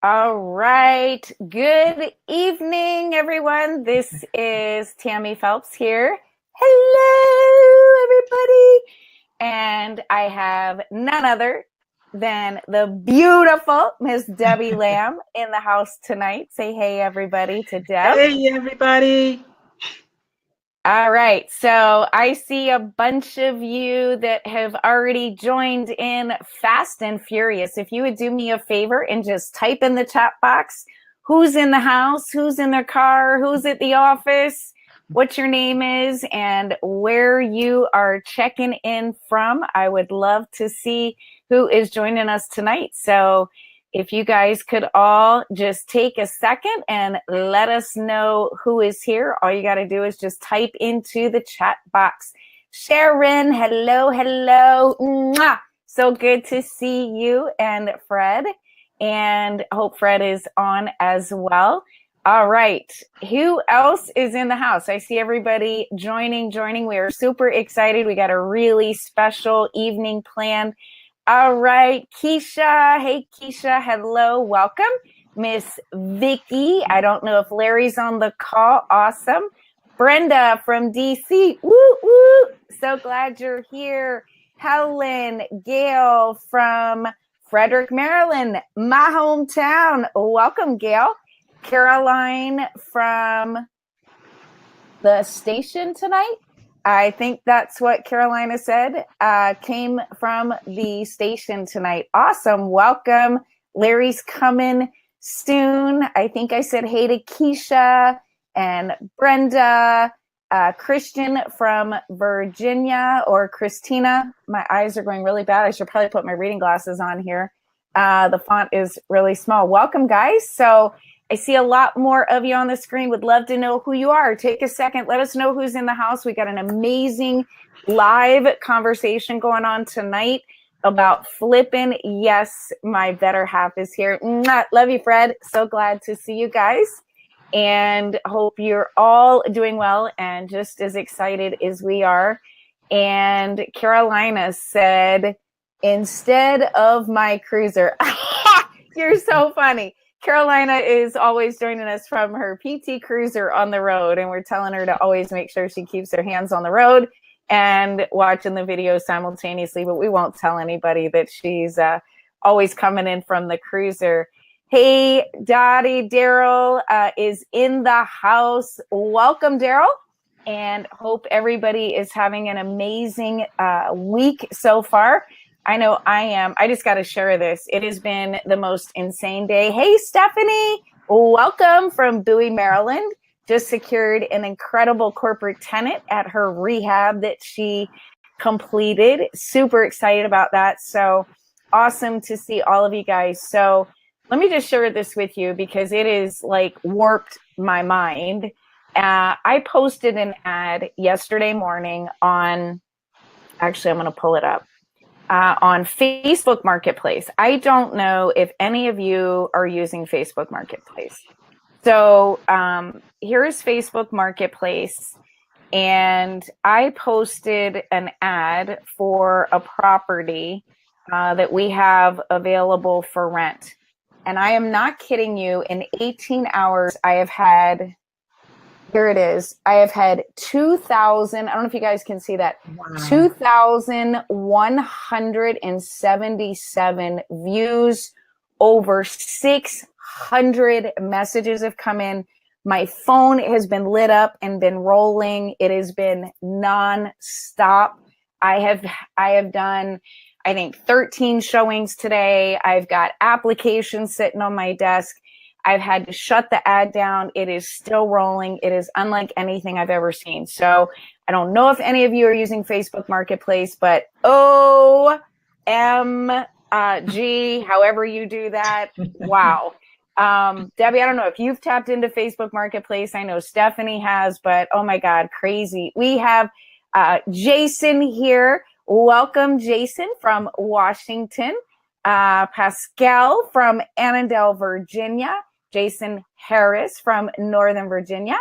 All right. Good evening, everyone. This is Tammy Phelps here. Hello, everybody. And I have none other than the beautiful Miss Debbie Lamb in the house tonight. Say hey, everybody, to Deb. Hey, everybody. All right. So I see a bunch of you that have already joined in fast and furious. If you would do me a favor and just type in the chat box who's in the house, who's in their car, who's at the office, what your name is, and where you are checking in from. I would love to see who is joining us tonight. So if you guys could all just take a second and let us know who is here. All you got to do is just type into the chat box. Sharon, hello, hello. Mwah! So good to see you and Fred. And hope Fred is on as well. All right. Who else is in the house? I see everybody joining. We are super excited. We got a really special evening planned. All right, Keisha. Hey, Keisha. Hello. Welcome. Miss Vicky. I don't know if Larry's on the call. Awesome. Brenda from DC. Woo, woo. So glad you're here. Helen. Gail from Frederick, Maryland, my hometown. Welcome, Gail. Caroline from the station tonight. I think that's what Carolina said, came from the station tonight. Awesome. Welcome. Larry's coming soon. I think I said hey to Keisha and Brenda, Christian from Virginia, or Christina. My eyes are going really bad. I should probably put my reading glasses on here. The font is really small. Welcome, guys. So I see a lot more of you on the screen. Would love to know who you are. Take a second. Let us know who's in the house. We got an amazing live conversation going on tonight about flipping. Yes, my better half is here. Mwah. Love you, Fred. So glad to see you guys. And hope you're all doing well and just as excited as we are. And Carolina said, instead of my cruiser. You're so funny. Carolina is always joining us from her PT Cruiser on the road, and we're telling her to always make sure she keeps her hands on the road and watching the video simultaneously, but we won't tell anybody that she's always coming in from the cruiser. Hey, Dottie, Daryl is in the house. Welcome, Daryl, and hope everybody is having an amazing week so far. I know I am. I just got to share this. It has been the most insane day. Hey, Stephanie, welcome from Bowie, Maryland. Just secured an incredible corporate tenant at her rehab that she completed. Super excited about that. So awesome to see all of you guys. So let me just share this with you because it is like warped my mind. I posted an ad yesterday morning on, actually, I'm going to pull it up. On Facebook Marketplace. I don't know if any of you are using Facebook Marketplace. So here's Facebook Marketplace, and I posted an ad for a property that we have available for rent. And I am not kidding you, in 18 hours, I have had, here it is. I have had 2,000, I don't know if you guys can see that, wow. 2,177 views, over 600 messages have come in. My phone has been lit up and been rolling. It has been non-stop. I have done, I think, 13 showings today. I've got applications sitting on my desk. I've had to shut the ad down. It is still rolling. It is unlike anything I've ever seen. So I don't know if any of you are using Facebook Marketplace, but OMG, however you do that, wow. Debbie, I don't know if you've tapped into Facebook Marketplace. I know Stephanie has, but oh my God, crazy. We have Jason here. Welcome, Jason from Washington. Pascal from Annandale, Virginia. Jason Harris from Northern Virginia.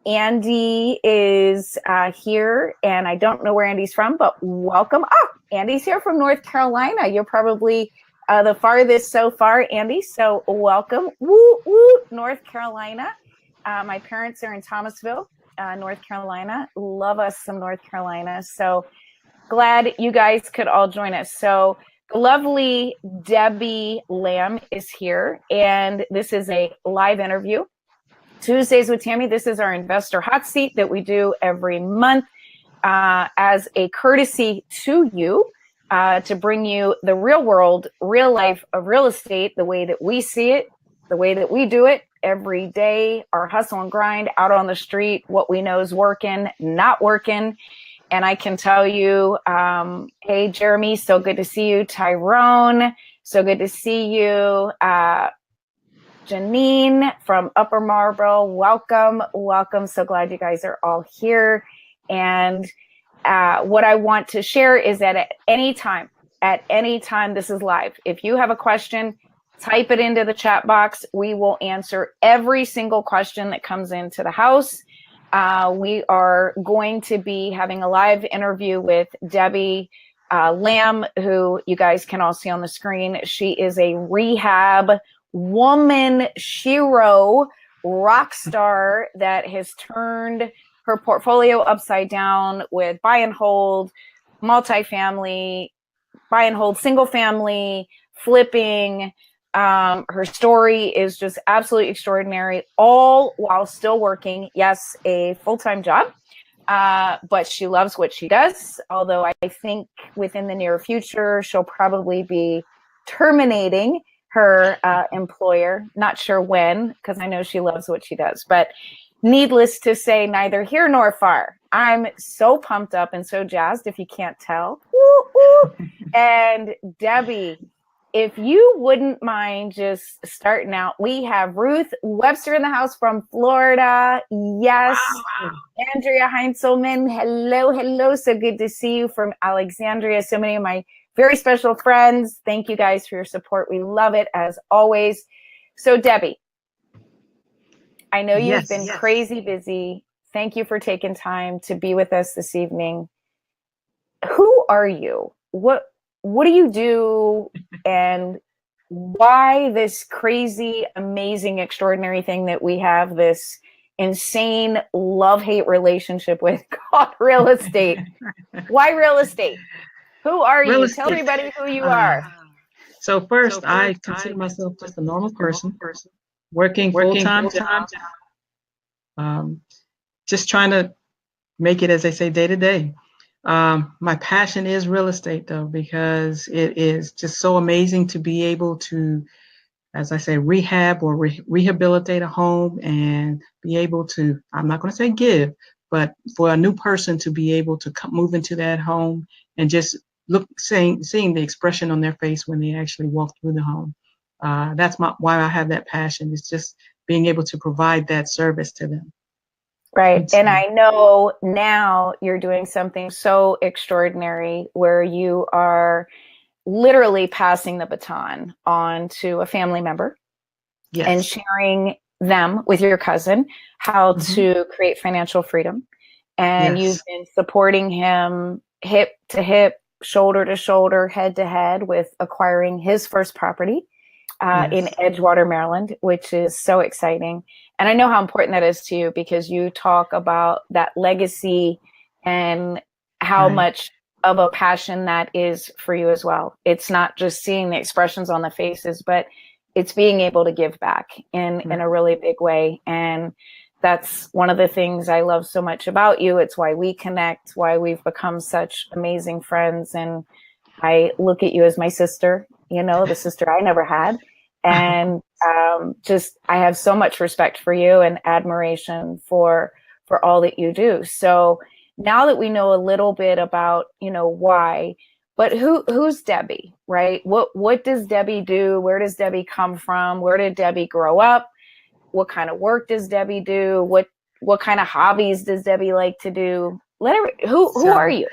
Andy is here, and I don't know where Andy's from, but welcome. Oh, Andy's here from North Carolina. You're probably the farthest so far, Andy. So welcome. Woo, woo, North Carolina. My parents are in Thomasville, North Carolina. Love us some North Carolina. So glad you guys could all join us. So the lovely Debbie Lamb is here, and this is a live interview. Tuesdays with Tammy. This is our investor hot seat that we do every month as a courtesy to you to bring you the real world, real life of real estate, the way that we see it, the way that we do it every day, our hustle and grind out on the street, what we know is working, not working. And I can tell you, hey, Jeremy, so good to see you. Tyrone, so good to see you. Janine from Upper Marlboro, welcome, welcome. So glad you guys are all here. And what I want to share is that at any time, this is live. If you have a question, type it into the chat box. We will answer every single question that comes into the house. We are going to be having a live interview with Debbie Lamb, who you guys can all see on the screen. She is a rehab woman shiro rock star that has turned her portfolio upside down with buy and hold, multifamily, buy and hold, single family, flipping. Her story is just absolutely extraordinary, all while still working, yes, a full-time job, but she loves what she does, although I think within the near future, she'll probably be terminating her employer. Not sure when, because I know she loves what she does. But needless to say, neither here nor far. I'm so pumped up and so jazzed, if you can't tell. Woo, woo. And Debbie, if you wouldn't mind just starting out, we have Ruth Webster in the house from Florida. Yes. Wow. Andrea Heinzelman. Hello, hello. So good to see you from Alexandria. So many of my very special friends. Thank you guys for your support. We love it as always. So Debbie, I know you've been crazy busy. Thank you for taking time to be with us this evening. Who are you? What do you do? And why this crazy, amazing, extraordinary thing that we have this insane love-hate relationship with called real estate? Why real estate? Who are you? Tell everybody who you are. So first, I consider myself just a normal person, working full-time job, just trying to make it, as they say, day to day. My passion is real estate, though, because it is just so amazing to be able to, as I say, rehab or rehabilitate a home and be able to, I'm not going to say give, but for a new person to be able to move into that home and just seeing the expression on their face when they actually walk through the home. That's why I have that passion. It's just being able to provide that service to them. Right. And I know now you're doing something so extraordinary where you are literally passing the baton on to a family member and sharing them with your cousin how to create financial freedom. And you've been supporting him hip to hip, shoulder to shoulder, head to head with acquiring his first property in Edgewater, Maryland, which is so exciting. And I know how important that is to you because you talk about that legacy and how much of a passion that is for you as well. It's not just seeing the expressions on the faces, but it's being able to give back in a really big way. And that's one of the things I love so much about you. It's why we connect, why we've become such amazing friends. And I look at you as my sister, the sister I never had. And I have so much respect for you and admiration for all that you do. So now that we know a little bit about, why, but who's Debbie, right? What does Debbie do? Where does Debbie come from? Where did Debbie grow up? What kind of work does Debbie do? What kind of hobbies does Debbie like to do? Who are you?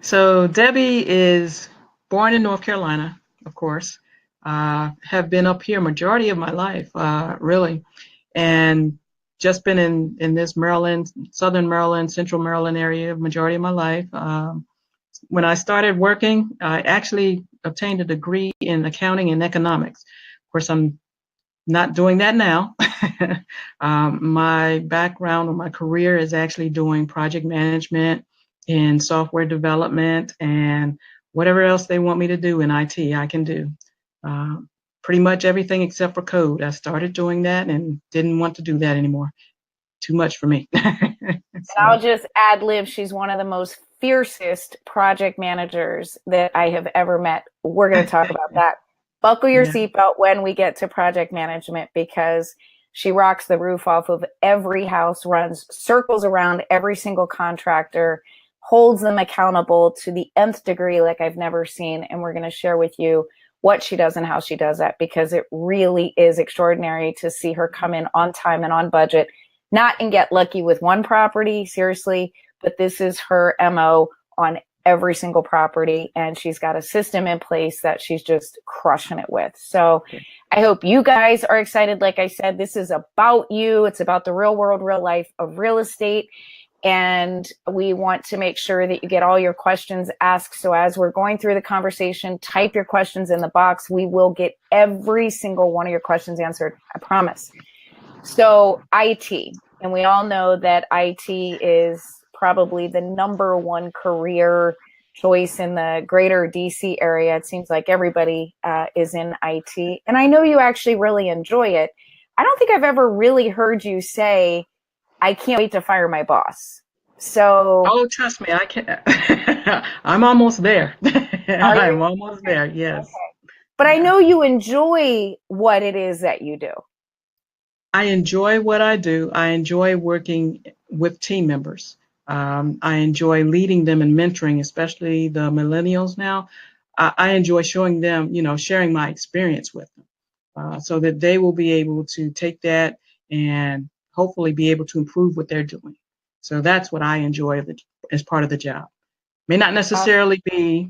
So Debbie is born in North Carolina, of course. Have been up here majority of my life, really, and just been in this Maryland, Southern Maryland, Central Maryland area majority of my life. When I started working, I actually obtained a degree in accounting and economics. Of course, I'm not doing that now. My background or my career is actually doing project management in software development and whatever else they want me to do in IT, I can do. Uh, Pretty much everything except for code. I started doing that and didn't want to do that anymore. Too much for me. And I'll So, just ad lib. She's one of the most fiercest project managers that I have ever met. We're going to talk about that. Buckle your yeah. seatbelt when we get to project management, because she rocks the roof off of every house, runs circles around every single contractor, holds them accountable to the nth degree like I've never seen. And we're going to share with you what she does and how she does that, because it really is extraordinary to see her come in on time and on budget, not and get lucky with one property, seriously, but this is her MO on every single property, and she's got a system in place that she's just crushing it with. So I hope you guys are excited. Like I said, this is about you. It's about the real world, real life of real estate. And we want to make sure that you get all your questions asked. So as we're going through the conversation, type your questions in the box. We will get every single one of your questions answered, I promise. So IT, and we all know that IT is probably the number one career choice in the greater DC area. It seems like everybody is in IT. And I know you actually really enjoy it. I don't think I've ever really heard you say, I can't wait to fire my boss. So, Oh, trust me, I can. I'm almost there. are you? I'm almost there. Yes. But I Yeah. know you enjoy what it is that you do. I enjoy what I do. I enjoy working with team members. I enjoy leading them and mentoring, especially the millennials now. I enjoy showing them, sharing my experience with them, so that they will be able to take that and hopefully be able to improve what they're doing. So that's what I enjoy as part of the job. May not necessarily be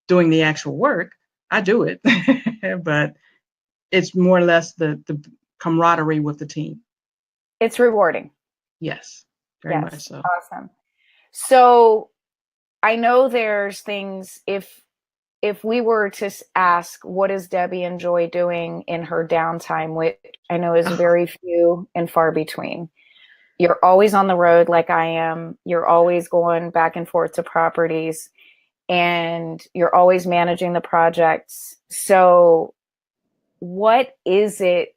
doing the actual work. I do it, but it's more or less the camaraderie with the team. It's rewarding. Yes, very much Yes. so. Awesome. So I know there's things, if we were to ask, what does Debbie enjoy doing in her downtime, which I know is Oh, very few and far between. You're always on the road like I am. You're always going back and forth to properties, and you're always managing the projects. So what is it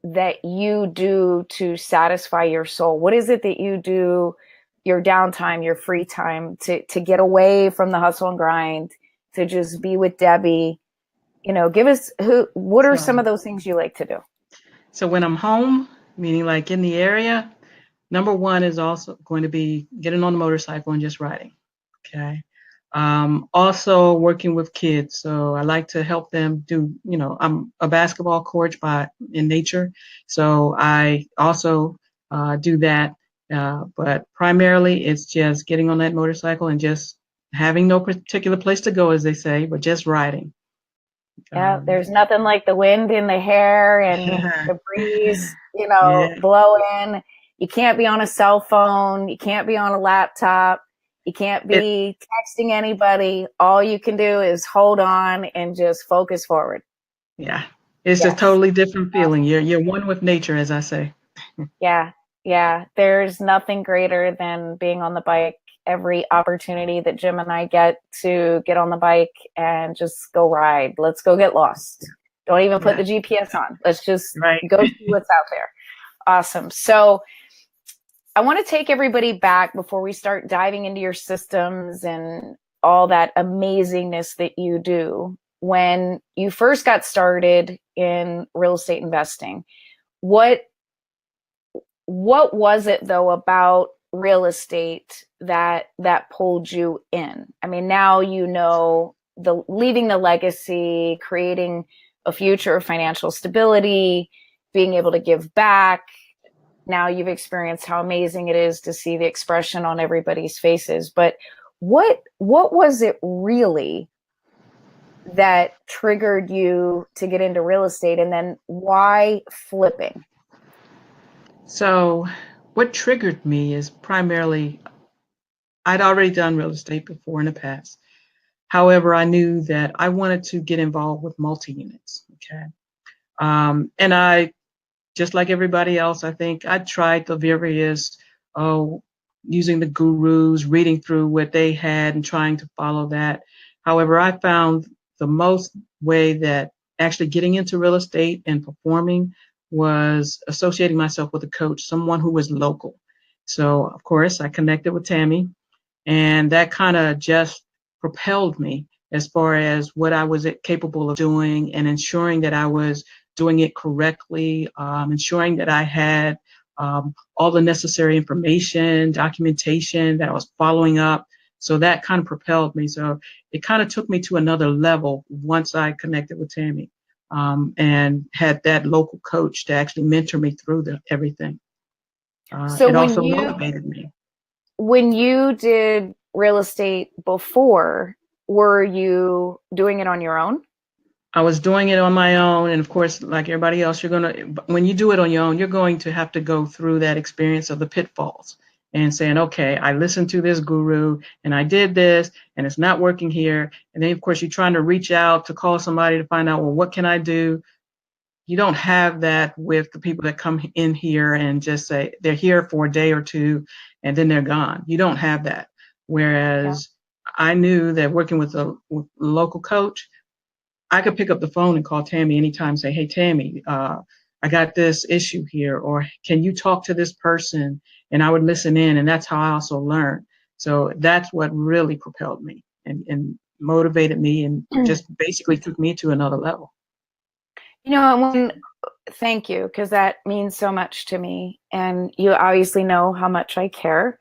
that you do to satisfy your soul? What is it that you do your downtime, your free time, to get away from the hustle and grind, to just be with Debbie? Give us what are some so of those things you like to do? so when I'm home, meaning like in the area, number one is also going to be getting on the motorcycle and just riding. Okay. Also working with kids. So I like to help them do, I'm a basketball coach in nature. So I also do that. But primarily it's just getting on that motorcycle and just having no particular place to go, as they say, but just riding. Yeah, Um, there's nothing like the wind in the hair and the breeze, yeah, blowing. You can't be on a cell phone. You can't be on a laptop. You can't it, be texting anybody. All you can do is hold on and just focus forward. yeah, it's a Yes. totally different feeling. You're one with nature, as I say. Yeah. Yeah. There's nothing greater than being on the bike. Every opportunity that Jim and I get to get on the bike and just go ride. Let's go get lost. Don't even put Yeah, the GPS on. Let's just right. go see what's out there. Awesome. So I want to take everybody back before we start diving into your systems and all that amazingness that you do. When you first got started in real estate investing, what was it though about real estate that pulled you in? I mean, now the leaving the legacy, creating a future of financial stability, being able to give back. Now you've experienced how amazing it is to see the expression on everybody's faces. But what was it really that triggered you to get into real estate, and then why flipping? So, what triggered me is primarily I'd already done real estate before in the past. However, I knew that I wanted to get involved with multi-units. Okay. And I, just like everybody else, I think I tried the various, oh, using the gurus, reading through what they had and trying to follow that. However, I found the most way that actually getting into real estate and performing was associating myself with a coach, someone who was local. So, of course, I connected with Tammy, and that kind of just propelled me as far as what I was capable of doing and ensuring that I was doing it correctly, ensuring that I had all the necessary information, documentation, that I was following up. So that kind of propelled me. So it kind of took me to another level once I connected with Tammy, and had that local coach to actually mentor me through everything. So It also motivated me. when you did real estate before, were you doing it on your own? I was doing it on my own, and of course, like everybody else, when you do it on your own, you're going to have to go through that experience of the pitfalls and saying, okay, I listened to this guru and I did this and it's not working here. And then of course you're trying to reach out to call somebody to find out, well, what can I do? You don't have that with the people that come in here and just say they're here for a day or two and then they're gone. You don't have that. Whereas I knew that working with a local coach, I could pick up the phone and call Tammy anytime and say, hey, Tammy, I got this issue here, or can you talk to this person? And I would listen in, and that's how I also learned. So that's what really propelled me and motivated me and just basically took me to another level. You know, thank you, because that means so much to me. And you obviously know how much I care.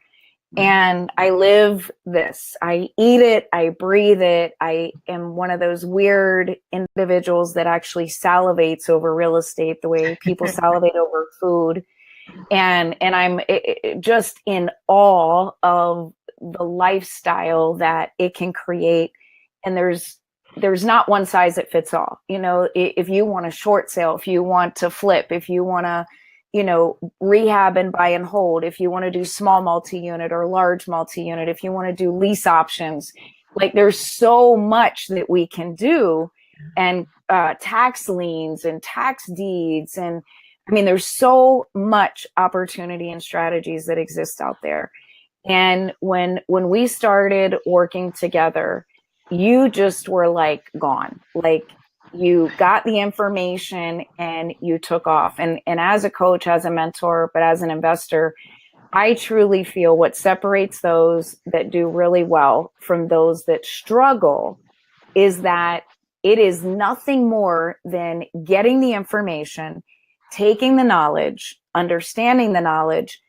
And I live this. I eat it. I breathe it. I am one of those weird individuals that actually salivates over real estate the way people salivate over food. And I'm just in awe of the lifestyle that it can create. And there's not one size that fits all. You know, if you want a short sale, if you want to flip, if you want to, you know, rehab and buy and hold, if you want to do small multi-unit or large multi-unit, if you want to do lease options, like there's so much that we can do, and tax liens and tax deeds. And I mean, there's so much opportunity and strategies that exist out there. And when we started working together, you just were like gone. Like you got the information and you took off. And as a coach, as a mentor, but as an investor, I truly feel what separates those that do really well from those that struggle is that it is nothing more than getting the information, taking the knowledge, understanding the knowledge,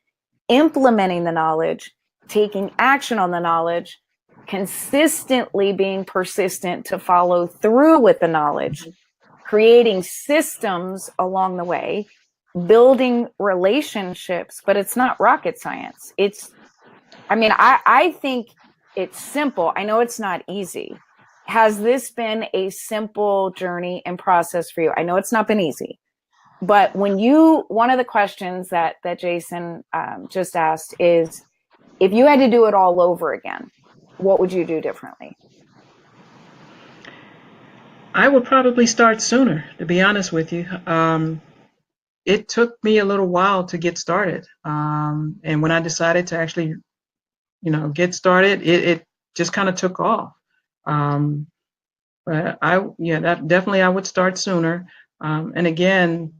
implementing the knowledge, taking action on the knowledge, consistently being persistent to follow through with the knowledge, creating systems along the way, building relationships. But it's not rocket science. I think it's simple. I know it's not easy. Has this been a simple journey and process for you? I know it's not been easy. But one of the questions that Jason just asked is, if you had to do it all over again, what would you do differently? I would probably start sooner, to be honest with you. It took me a little while to get started. And when I decided to actually, get started, it just kind of took off. But that definitely I would start sooner. And again,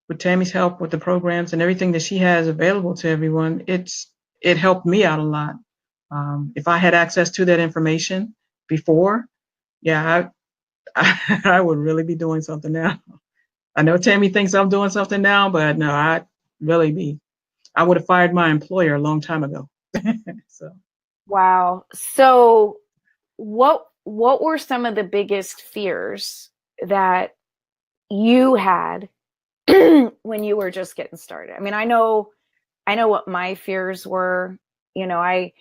with Tammy's help with the programs and everything that she has available to everyone, it helped me out a lot. If I had access to that information before, I would really be doing something now. I know Tammy thinks I'm doing something now, but no, I would have fired my employer a long time ago. So. Wow. So what were some of the biggest fears that you had when you were just getting started? I mean, I know what my fears were. You know, I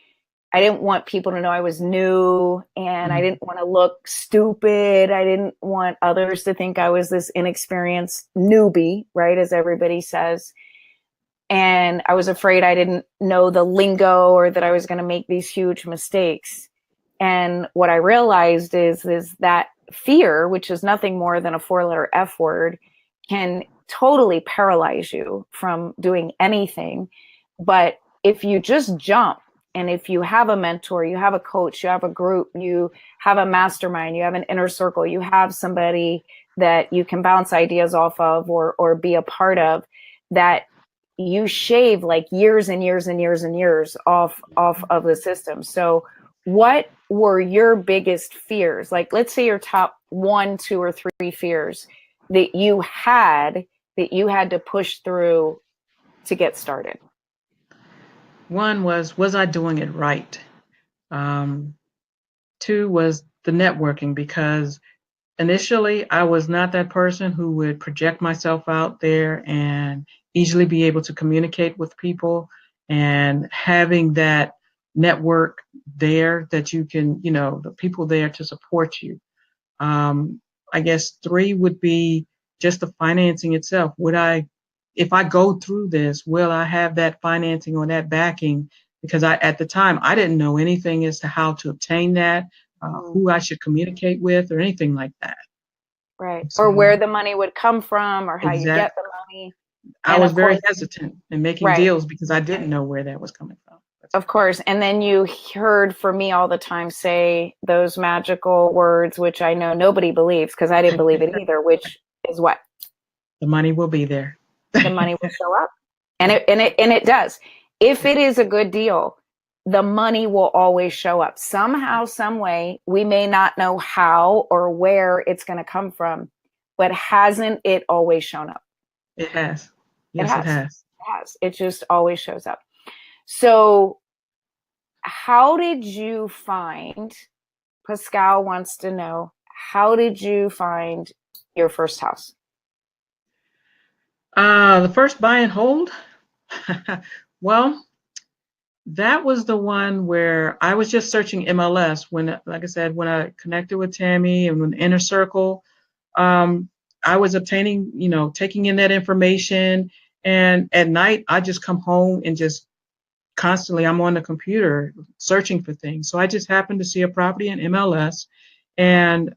didn't want people to know I was new, and I didn't want to look stupid. I didn't want others to think I was this inexperienced newbie, right? As everybody says. And I was afraid I didn't know the lingo or that I was going to make these huge mistakes. And what I realized is that fear, which is nothing more than a 4-letter F word, can totally paralyze you from doing anything. But if you just jump, and if you have a mentor, you have a coach, you have a group, you have a mastermind, you have an inner circle, you have somebody that you can bounce ideas off of or be a part of, that you shave like years and years and years and years off of the system. So what were your biggest fears? Like, let's say your top 1, 2, or 3 fears that you had to push through to get started. One was I doing it right? 2 was the networking, because initially I was not that person who would project myself out there and easily be able to communicate with people, and having that network there that you can, the people there to support you. I guess 3 would be just the financing itself. If I go through this, will I have that financing or that backing? Because at the time, I didn't know anything as to how to obtain that, who I should communicate with, or anything like that. Right. So, Or where the money would come from, or how you get the money. I And was of very course, hesitant in making right. deals because I didn't know where that was coming from. Of course. And then you heard for me all the time say those magical words, which I know nobody believes because I didn't believe it either, which is what? The money will be there. The money will show up. And it does. If it is a good deal, the money will always show up. Somehow, some way, we may not know how or where it's going to come from, but hasn't it always shown up? It has. Yes, it has. It has. It just always shows up. So how did you find, Pascal wants to know, how did you find your first house? The first buy and hold, well, that was the one where I was just searching MLS when, like I said, when I connected with Tammy and with the inner circle, I was obtaining, taking in that information. And at night, I just come home and just constantly, I'm on the computer searching for things. So I just happened to see a property in MLS and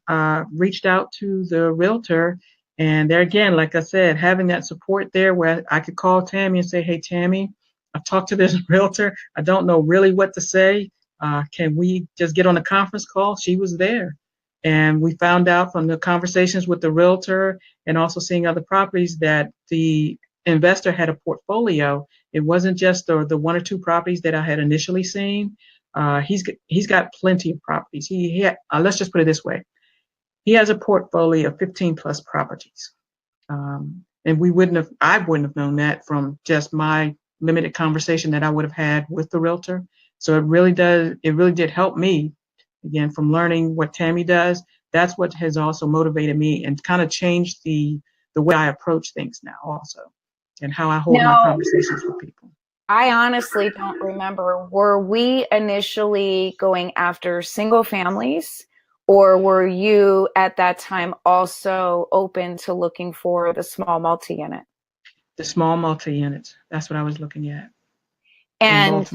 reached out to the realtor. And there again, like I said, having that support there where I could call Tammy and say, hey, Tammy, I've talked to this realtor. I don't know really what to say. Can we just get on a conference call? She was there. And we found out from the conversations with the realtor and also seeing other properties that the investor had a portfolio. It wasn't just the 1 or 2 properties that I had initially seen. He's got plenty of properties. He had, let's just put it this way. He has a portfolio of 15 plus properties. And I wouldn't have known that from just my limited conversation that I would have had with the realtor. So it really did help me, again, from learning what Tammy does. That's what has also motivated me and kind of changed the way I approach things now also, and how I hold my conversations with people. I honestly don't remember. Were we initially going after single families, or were you at that time also open to looking for the small multi-unit? The small multi-units. That's what I was looking at. And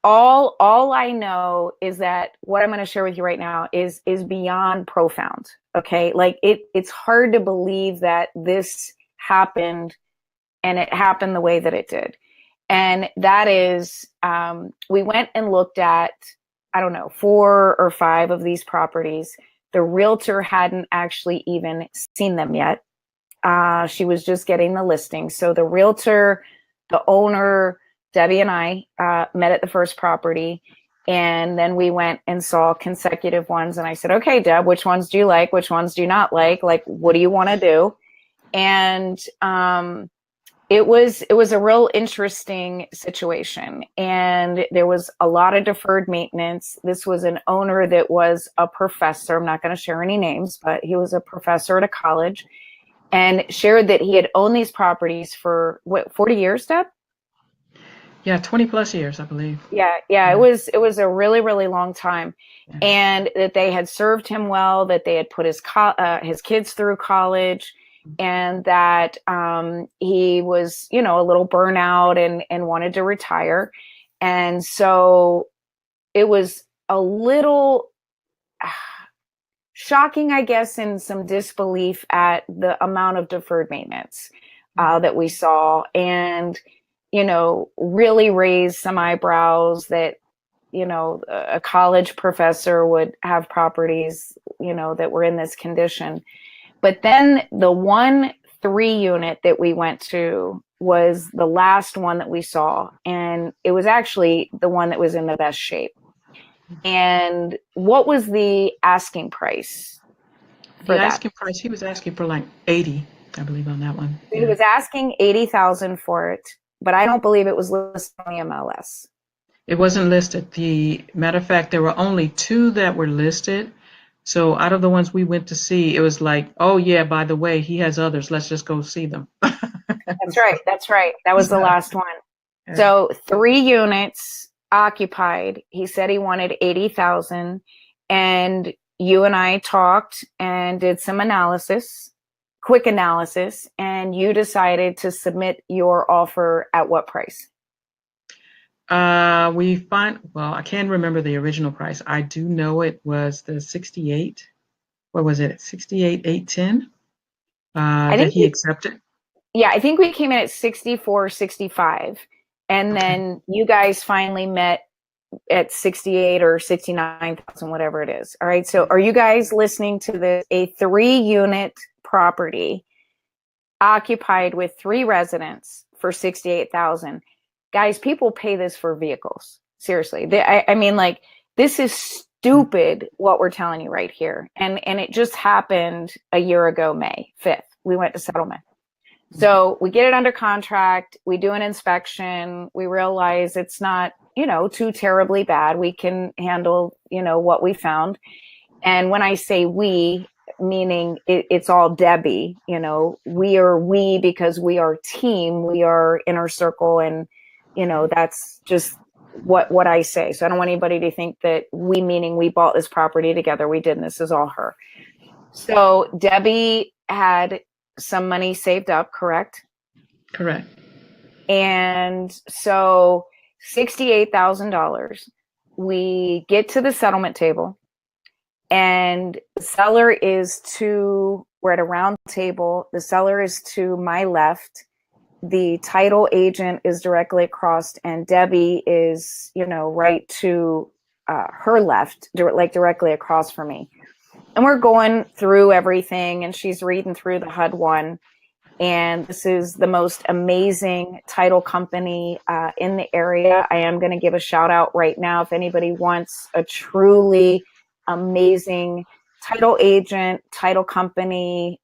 all I know is that what I'm going to share with you right now is beyond profound. Okay. Like it's hard to believe that this happened, and it happened the way that it did. And that is, we went and looked at, I don't know, 4 or 5 of these properties. The realtor hadn't actually even seen them yet. She was just getting the listing. So the realtor, the owner, Debbie and I met at the first property, and then we went and saw consecutive ones. And I said, okay, Deb, which ones do you like? Which ones do you not like? Like, what do you want to do? And it was a real interesting situation, and there was a lot of deferred maintenance. This was an owner that was a professor. I'm not going to share any names, but he was a professor at a college, and shared that he had owned these properties for 40 years, Deb? Yeah, 20 plus years, I believe. Yeah. It was a really, really long time. Yeah. And that they had served him well, that they had put his kids through college, and that he was, a little burnout and wanted to retire. And so it was a little shocking, I guess, and some disbelief at the amount of deferred maintenance that we saw, and really raised some eyebrows that a college professor would have properties that were in this condition. But then the 1-3 unit that we went to was the last one that we saw, and it was actually the one that was in the best shape. And what was the asking price for The that? asking price, he was asking for like 80, I believe, on that one. He was asking 80,000 for it, but I don't believe it was listed on the MLS. It wasn't listed. The matter of fact, there were only 2 that were listed. So out of the ones we went to see, it was like, oh yeah, by the way, he has others. Let's just go see them. That's right. That's right. That was the last one. Yeah. So 3 units occupied. He said he wanted 80,000, and you and I talked and did some analysis, quick analysis, and you decided to submit your offer at what price? Well, I can't remember the original price. I do know it was the 68. What was it? 68,810 that he accepted. Yeah, I think we came in at 64, 65. And Okay. then you guys finally met at 68 or 69,000, whatever it is. All right. So are you guys listening to this? A 3-unit property occupied with 3 residents for 68,000. Guys, people pay this for vehicles. Seriously. I mean, like, this is stupid what we're telling you right here. And it just happened a year ago, May 5th. We went to settlement. So we get it under contract. We do an inspection. We realize it's not, too terribly bad. We can handle, what we found. And when I say we, meaning it's all Debbie, we because we are team, we are inner circle, and that's just what I say. So I don't want anybody to think that we, meaning we bought this property together. We didn't. This is all her. So Debbie had some money saved up, correct? Correct. And so $68,000. We get to the settlement table, and the seller is we're at a round table. The seller is to my left. The title agent is directly across, and Debbie is, right to her left, directly across from me. And we're going through everything, and she's reading through the HUD-1. And this is the most amazing title company in the area. I am going to give a shout out right now. If anybody wants a truly amazing title agent, title company,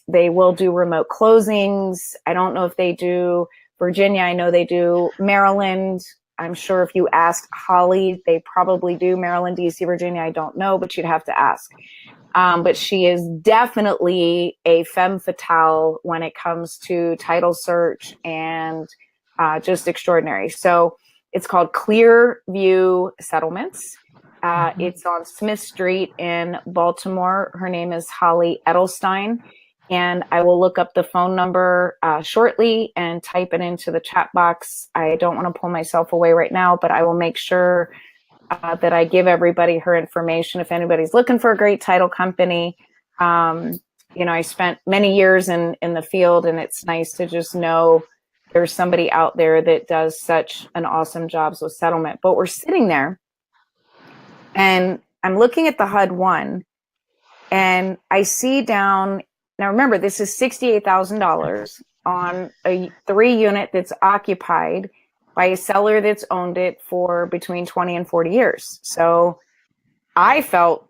they will do remote closings. I don't know if they do Virginia. I know they do Maryland. I'm sure if you asked Holly, they probably do Maryland, DC, Virginia. I don't know, but you'd have to ask. But she is definitely a femme fatale when it comes to title search, and just extraordinary. So it's called Clearview Settlements. It's on Smith Street in Baltimore. Her name is Holly Edelstein. And I will look up the phone number shortly and type it into the chat box. I don't want to pull myself away right now, but I will make sure that I give everybody her information. If anybody's looking for a great title company, I spent many years in the field, and it's nice to just know there's somebody out there that does such an awesome job with settlement. But we're sitting there, and I'm looking at the HUD-1, and I see down. Now, remember, this is $68,000 on a 3-unit that's occupied by a seller that's owned it for between 20 and 40 years. So I felt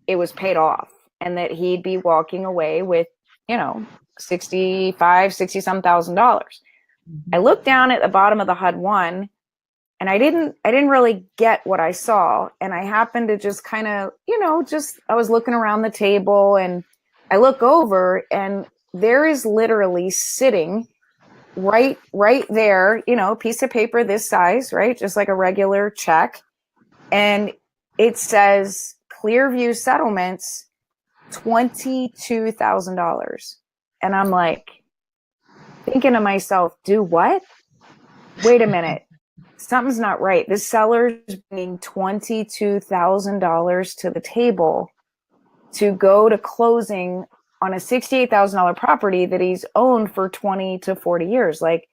it was paid off, and that he'd be walking away with, $60 some dollars. I looked down at the bottom of the HUD-1, and I didn't really get what I saw. And I happened to just kind of, I was looking around the table, and I look over, and there is literally sitting right there, a piece of paper this size, right? Just like a regular check. And it says Clearview Settlements, $22,000. And I'm like thinking to myself, do what? Wait a minute. something's not right. This seller's bringing $22,000 to the table to go to closing on a $68,000 property that he's owned for 20 to 40 years. Like,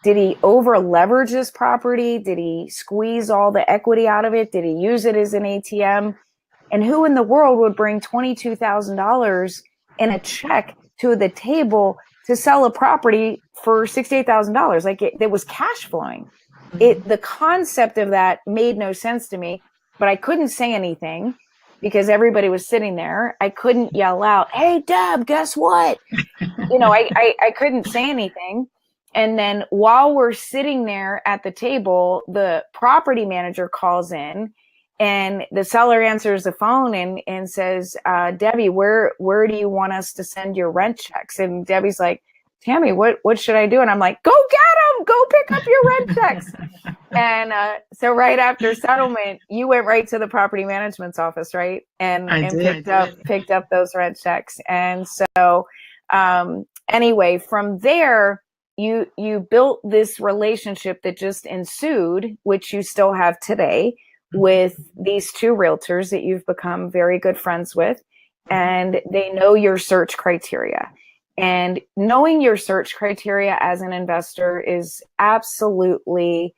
did he over leverage this property? Did he squeeze all the equity out of it? Did he use it as an ATM? And who in the world would bring $22,000 in a check to the table to sell a property for $68,000? Like, it was cash flowing. The concept of that made no sense to me, but I couldn't say anything because everybody was sitting there. I couldn't yell out, "Hey, Deb, guess what?" I couldn't say anything. And then while we're sitting there at the table, the property manager calls in and the seller answers the phone and says, "Debbie, where do you want us to send your rent checks?" And Debbie's like, "Tammy, what should I do?" And I'm like, "Go get them, go pick up your rent checks." And so right after settlement, you went right to the property management's office, right? And picked up those rent checks. And so anyway, from there, you built this relationship that just ensued, which you still have today, with these two realtors that you've become very good friends with, and they know your search criteria. And knowing your search criteria as an investor is absolutely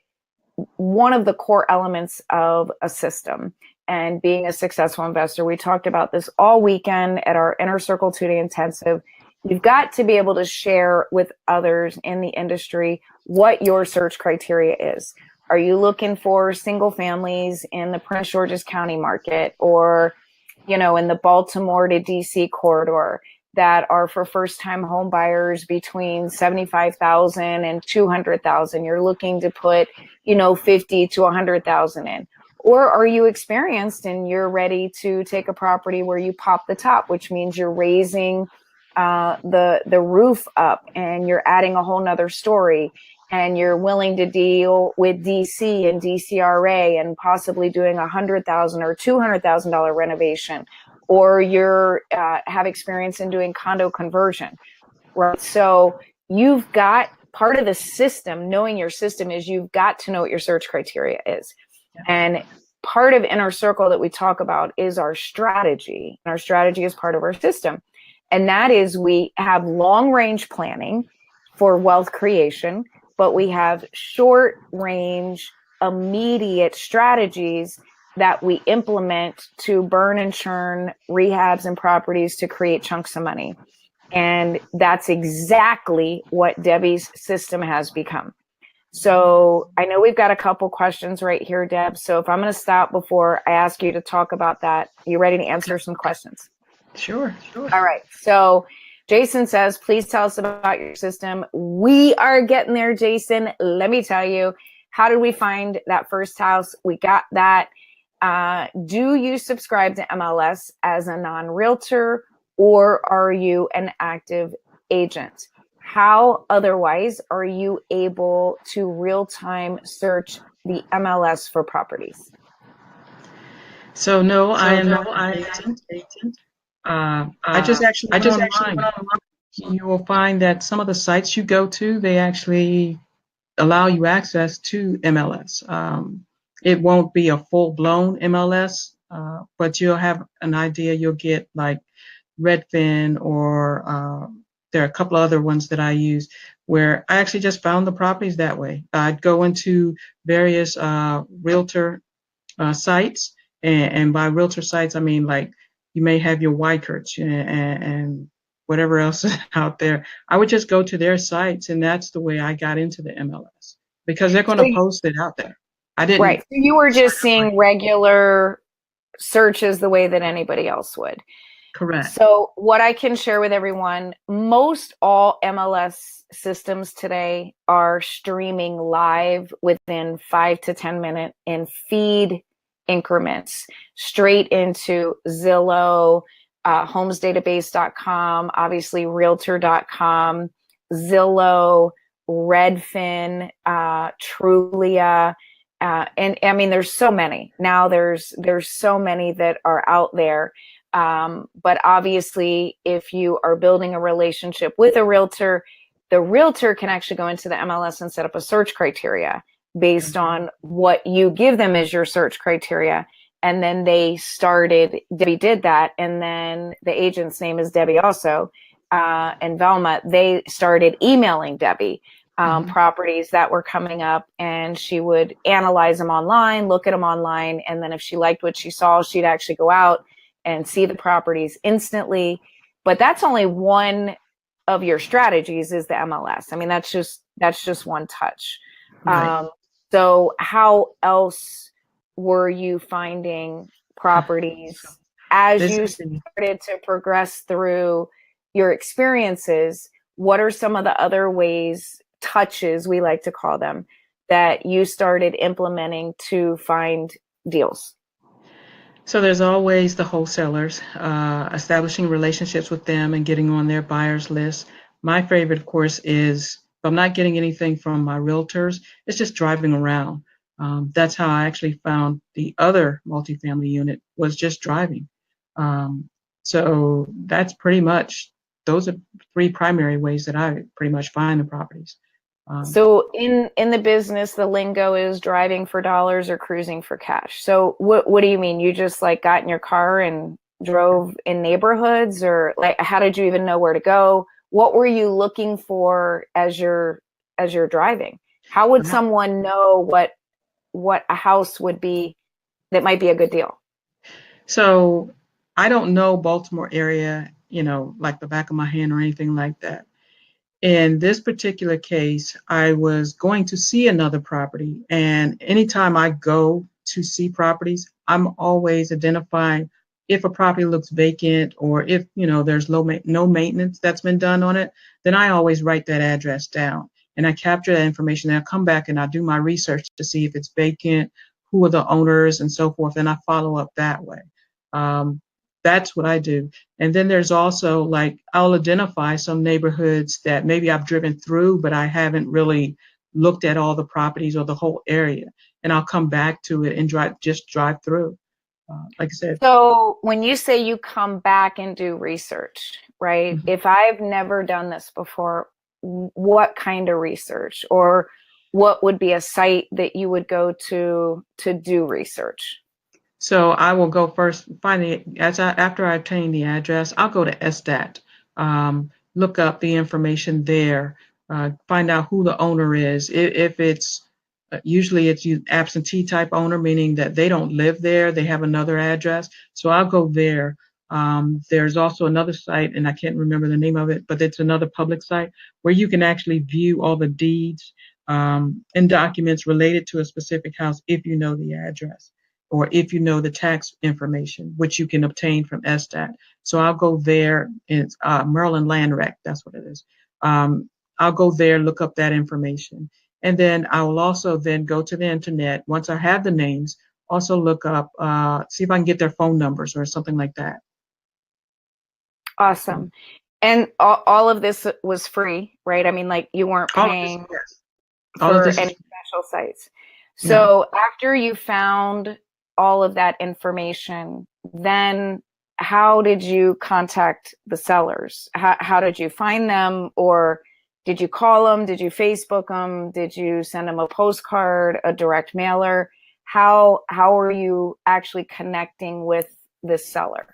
one of the core elements of a system and being a successful investor. We talked about this all weekend at our Inner Circle 2-day intensive. You've got to be able to share with others in the industry what your search criteria is. Are you looking for single families in the Prince George's County market, or, in the Baltimore to DC corridor that are for first-time home buyers between 75,000 and 200,000? You're looking to put, 50 to 100,000 in. Or are you experienced and you're ready to take a property where you pop the top, which means you're raising the roof up and you're adding a whole nother story, and you're willing to deal with DC and DCRA and possibly doing $100,000 or $200,000 renovation, or you're have experience in doing condo conversion, right? So you've got part of the system. Knowing your system is you've got to know what your search criteria is. And part of Inner Circle that we talk about is our strategy. And our strategy is part of our system. And that is, we have long range planning for wealth creation, but we have short range, immediate strategies that we implement to burn and churn rehabs and properties to create chunks of money. And that's exactly what Debbie's system has become. So I know we've got a couple questions right here, Deb. So if I'm going to stop before I ask you to talk about that, you ready to answer some questions? Sure. All right. So Jason says, please tell us about your system. We are getting there, Jason. Let me tell you, how did we find that first house? We got that. Do you subscribe to MLS as a non-realtor, or are you an active agent? How otherwise are you able to real-time search the MLS for properties? So no, I am not an agent. I just actually went online. You will find that some of the sites you go to, they actually allow you access to MLS. It won't be a full-blown MLS, but you'll have an idea. You'll get like Redfin, or there are a couple of other ones that I use where I actually just found the properties that way. I'd go into various realtor sites, and by realtor sites, I mean like you may have your Wykerts and whatever else is out there. I would just go to their sites, and that's the way I got into the MLS, because they're going to post it out there. I didn't. Right. So you were just seeing regular searches the way that anybody else would. Correct. So what I can share with everyone, most all MLS systems today are streaming live within 5 to 10 minutes in feed increments straight into Zillow, homesdatabase.com, obviously realtor.com, Zillow, Redfin, Trulia. And I mean, there's so many. Now there's so many that are out there. But obviously, if you are building a relationship with a realtor, the realtor can actually go into the MLS and set up a search criteria. based on what you give them as your search criteria. And then Debbie did that. And then the agent's name is Debbie also, and Velma, they started emailing Debbie properties that were coming up, and she would analyze them online, look at them online. And then if she liked what she saw, she'd actually go out and see the properties instantly. But that's only one of your strategies, is the MLS. I mean, that's just one touch. Right. So how else were you finding properties as you started to progress through your experiences? What are some of the other ways, touches we like to call them, that you started implementing to find deals? So there's always the wholesalers, establishing relationships with them and getting on their buyers list. My favorite, of course, is if I'm not getting anything from my realtors, it's just driving around. That's how I actually found the other multifamily unit, was just driving. So that's pretty much, those are three primary ways that I pretty much find the properties. So in the business, the lingo is driving for dollars or cruising for cash. So what do you mean? You just like got in your car and drove in neighborhoods, or like how did you even know where to go? What were you looking for as you're driving? How would someone know what a house would be that might be a good deal? So I don't know Baltimore area, like the back of my hand or anything like that. In this particular case, I was going to see another property, and anytime I go to see properties, I'm always identifying if a property looks vacant, or if there's no maintenance that's been done on it. Then I always write that address down, and I capture that information. And I come back and I do my research to see if it's vacant, who are the owners, and so forth, and I follow up that way. Um, that's what I do. And then there's also, like, I'll identify some neighborhoods that maybe I've driven through, but I haven't really looked at all the properties or the whole area. And I'll come back to it and just drive through. Like I said. So when you say you come back and do research, right? Mm-hmm. If I've never done this before, what kind of research, or what would be a site that you would go to do research? So I will go first, after I obtain the address, I'll go to SDAT, look up the information there, find out who the owner is. If it's usually it's absentee type owner, meaning that they don't live there, they have another address. So I'll go there. There's also another site, and I can't remember the name of it, but it's another public site where you can actually view all the deeds and documents related to a specific house if you know the address, or if you know the tax information, which you can obtain from SDAT. So I'll go there. It's Maryland Land Rec, that's what it is. I'll go there, look up that information. And then I will also then go to the internet. Once I have the names, also look up, see if I can get their phone numbers or something like that. Awesome. And all of this was free, right? I mean, like, you weren't paying for any special sites. So after you found all of that information, then how did you contact the sellers? How did you find them? Or did you call them? Did you Facebook them? Did you send them a postcard, a direct mailer? How are you actually connecting with this seller?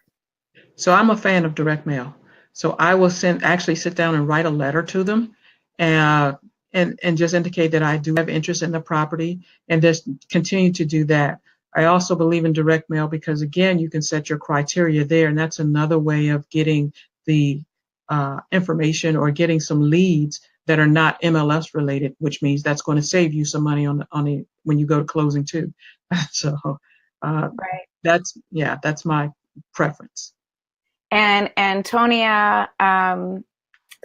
So I'm a fan of direct mail. So I will actually sit down and write a letter to them, and just indicate that I do have interest in the property, and just continue to do that. I also believe in direct mail because, again, you can set your criteria there, and that's another way of getting the information or getting some leads that are not MLS related, which means that's going to save you some money on the when you go to closing too. So Right. that's my preference. And Antonia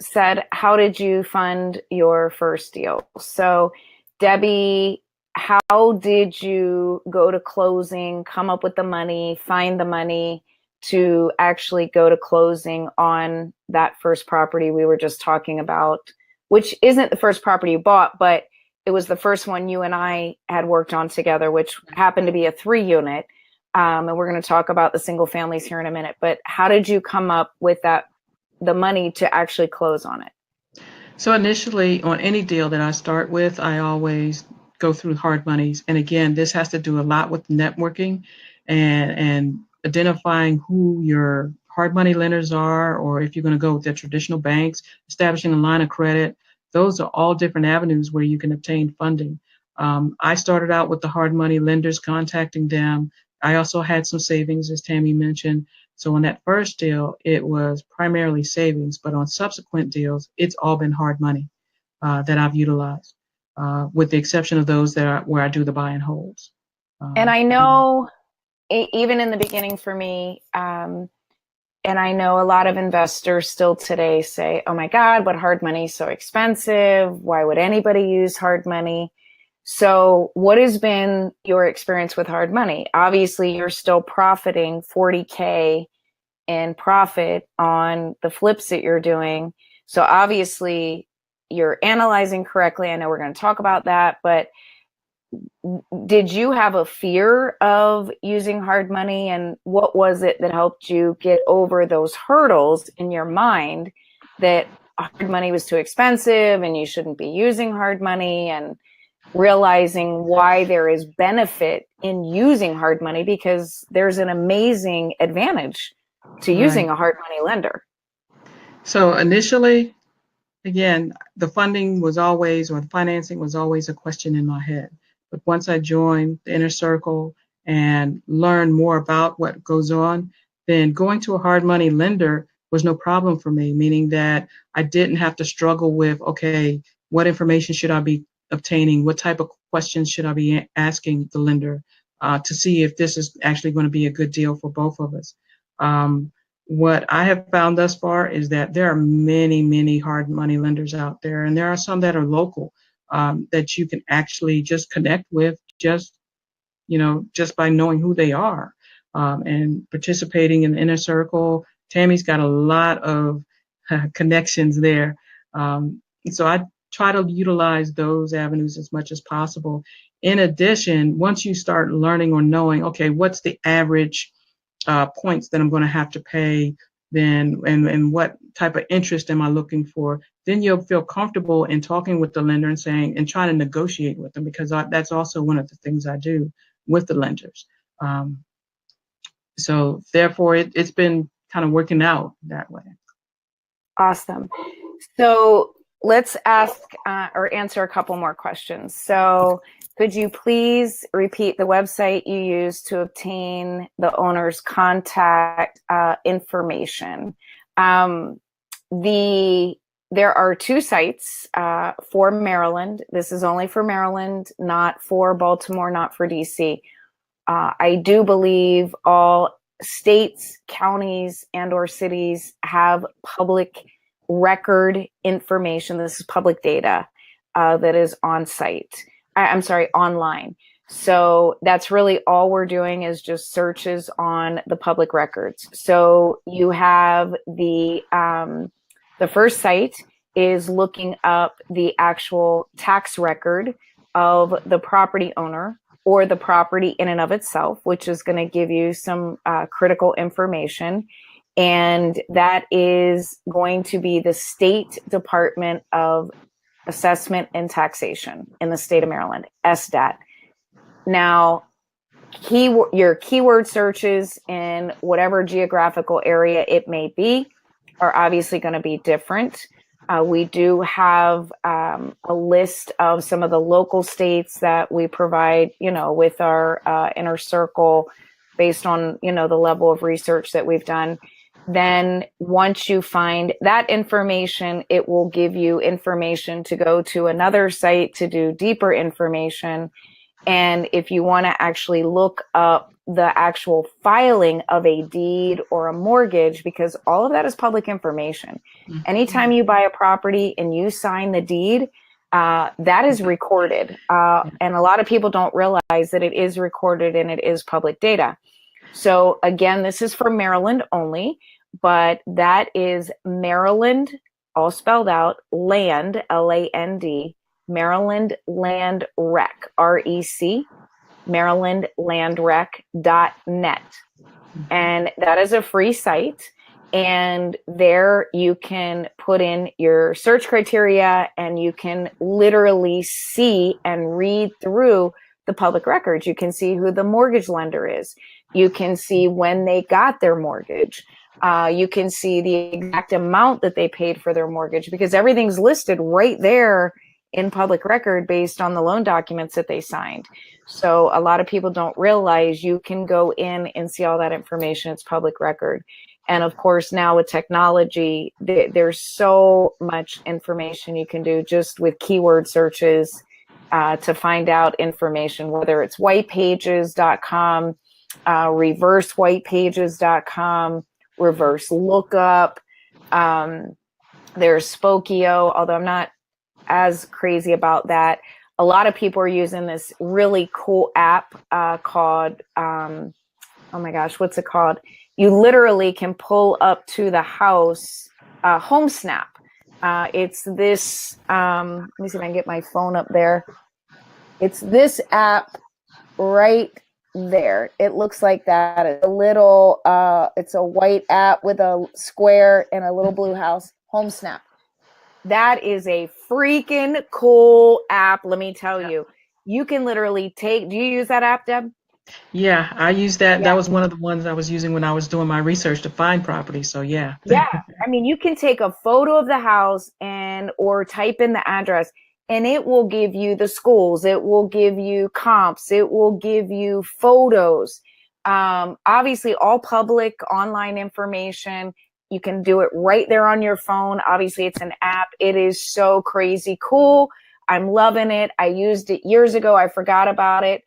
said, how did you fund your first deal? So Debbie, how did you go to closing, come up with the money, find the money to actually go to closing on that first property we were just talking about, which isn't the first property you bought, but it was the first one you and I had worked on together, which happened to be a 3-unit. And we're going to talk about the single families here in a minute. But how did you come up with the money to actually close on it? So initially, on any deal that I start with, I always go through hard monies. And again, this has to do a lot with networking and identifying who your hard money lenders are, or if you're going to go with the traditional banks, establishing a line of credit. Those are all different avenues where you can obtain funding. I started out with the hard money lenders, contacting them. I also had some savings, as Tammy mentioned. So on that first deal, it was primarily savings, but on subsequent deals, it's all been hard money that I've utilized, with the exception of those where I do the buy and holds. And I know, even in the beginning for me, and I know a lot of investors still today say, oh my God, but hard money is so expensive. Why would anybody use hard money? So what has been your experience with hard money? Obviously, you're still profiting 40K in profit on the flips that you're doing. So obviously, you're analyzing correctly. I know we're going to talk about that, but did you have a fear of using hard money, and what was it that helped you get over those hurdles in your mind that hard money was too expensive and you shouldn't be using hard money, and realizing why there is benefit in using hard money, because there's an amazing advantage to using a hard money lender? So initially, again, the funding was always, or the financing was always a question in my head. But once I joined the inner circle and learned more about what goes on, then going to a hard money lender was no problem for me, meaning that I didn't have to struggle with, okay, what information should I be obtaining? What type of questions should I be asking the lender to see if this is actually going to be a good deal for both of us? What I have found thus far is that there are many, many hard money lenders out there, and there are some that are local that you can actually just connect with, just by knowing who they are and participating in the inner circle. Tammy's got a lot of connections there, so I try to utilize those avenues as much as possible. In addition, once you start learning or knowing, okay, what's the average points that I'm going to have to pay, then and what type of interest am I looking for, then you'll feel comfortable in talking with the lender and saying and trying to negotiate with them, because that's also one of the things I do with the lenders. So therefore, it's been kind of working out that way. Awesome. So let's ask or answer a couple more questions. So could you please repeat the website you use to obtain the owner's contact information? There are two sites for Maryland. This is only for Maryland, not for Baltimore, not for DC. I do believe all states, counties, and or cities have public record information. This is public data that is on site. I'm sorry, online. So that's really all we're doing is just searches on the public records. So you have the first site is looking up the actual tax record of the property owner or the property in and of itself, which is going to give you some critical information. And that is going to be the State Department of Assessment and Taxation in the state of Maryland, SDAT. Now, your keyword searches in whatever geographical area it may be are obviously going to be different. We do have a list of some of the local states that we provide, with our inner circle based on, the level of research that we've done. Then once you find that information, it will give you information to go to another site to do deeper information. And if you want to actually look up the actual filing of a deed or a mortgage, because all of that is public information. Mm-hmm. Anytime you buy a property and you sign the deed, that is recorded. And a lot of people don't realize that it is recorded and it is public data. So again, this is for Maryland only, but that is Maryland, all spelled out, land, LAND, Maryland Land Rec, REC, marylandlandrec.net. And that is a free site. And there you can put in your search criteria and you can literally see and read through the public records. You can see who the mortgage lender is. You can see when they got their mortgage. You can see the exact amount that they paid for their mortgage, because everything's listed right there in public record based on the loan documents that they signed. So a lot of people don't realize you can go in and see all that information. It's public record. And of course, now with technology, there's so much information you can do just with keyword searches to find out information, whether it's whitepages.com, reversewhitepages.com, reverse lookup. There's Spokio, although I'm not as crazy about that. A lot of people are using this really cool app called, oh my gosh, what's it called? You literally can pull up to the house, Home Snap. It's this, let me see if I can get my phone up there. It's this app right there. It looks like that. It's a little, it's a white app with a square and a little blue house, Home Snap. That is a freaking cool app, let me tell you. You can literally do you use that app, Deb? Yeah, I use that. Yeah. That was one of the ones I was using when I was doing my research to find property. So yeah. Yeah. I mean, you can take a photo of the house or type in the address, and it will give you the schools. It will give you comps. It will give you photos. Obviously, all public online information. You can do it right there on your phone. Obviously, it's an app. It is so crazy cool. I'm loving it. I used it years ago. I forgot about it.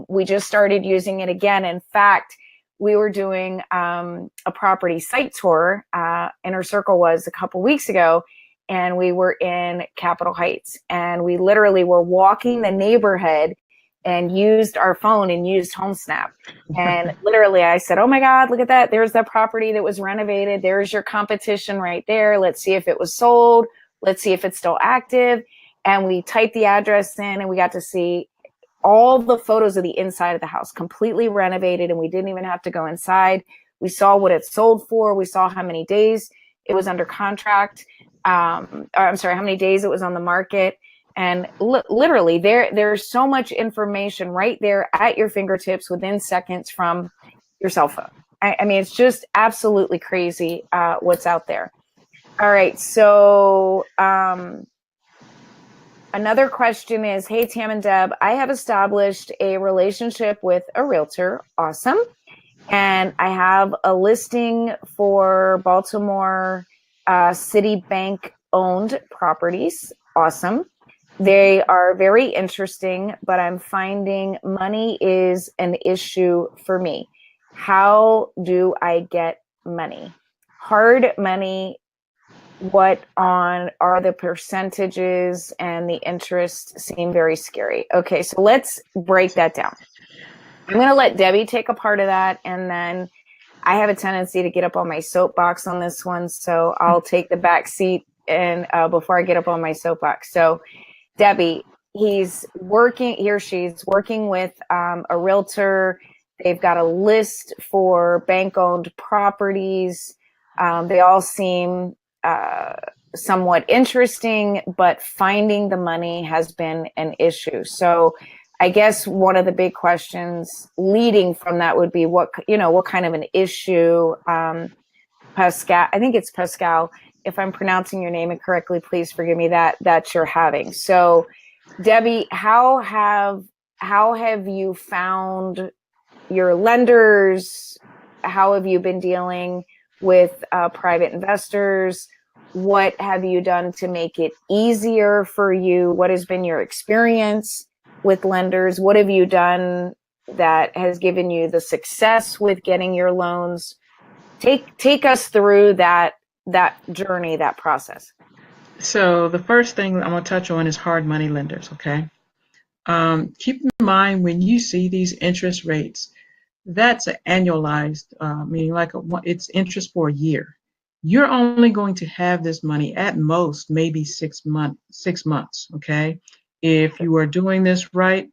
We just started using it again. In fact, we were doing a property site tour. Inner Circle was a couple weeks ago, and we were in Capitol Heights, and we literally were walking the neighborhood and used our phone and used HomeSnap. And literally I said, oh my God, look at that. There's that property that was renovated. There's your competition right there. Let's see if it was sold. Let's see if it's still active. And we typed the address in, and we got to see all the photos of the inside of the house, completely renovated, and we didn't even have to go inside. We saw what it sold for. We saw how many days it was under contract. I'm sorry, how many days it was on the market. And literally there's so much information right there at your fingertips within seconds from your cell phone. I mean, it's just absolutely crazy what's out there. All right, so another question is, hey, Tam and Deb, I have established a relationship with a realtor. Awesome. And I have a listing for Baltimore Citibank owned properties. Awesome. They are very interesting, but I'm finding money is an issue for me. How do I get money? Hard money. What are the percentages, and the interest seem very scary. Okay, so let's break that down. I'm going to let Debbie take a part of that, and then I have a tendency to get up on my soapbox on this one, so I'll take the back seat and before I get up on my soapbox. So Debbie, he or she's working with a realtor. They've got a list for bank-owned properties. They all seem somewhat interesting, but finding the money has been an issue. So I guess one of the big questions leading from that would be what kind of an issue, Pascal, I think it's Pascal, if I'm pronouncing your name incorrectly, please forgive me, that you're having. So Debbie, how have you found your lenders? How have you been dealing with private investors? What have you done to make it easier for you? What has been your experience with lenders? What have you done that has given you the success with getting your loans? Take us through that journey, that process. So the first thing I'm going to touch on is hard money lenders, okay? Keep in mind when you see these interest rates, that's an annualized, meaning it's interest for a year. You're only going to have this money at most maybe 6 months, okay? If you are doing this right,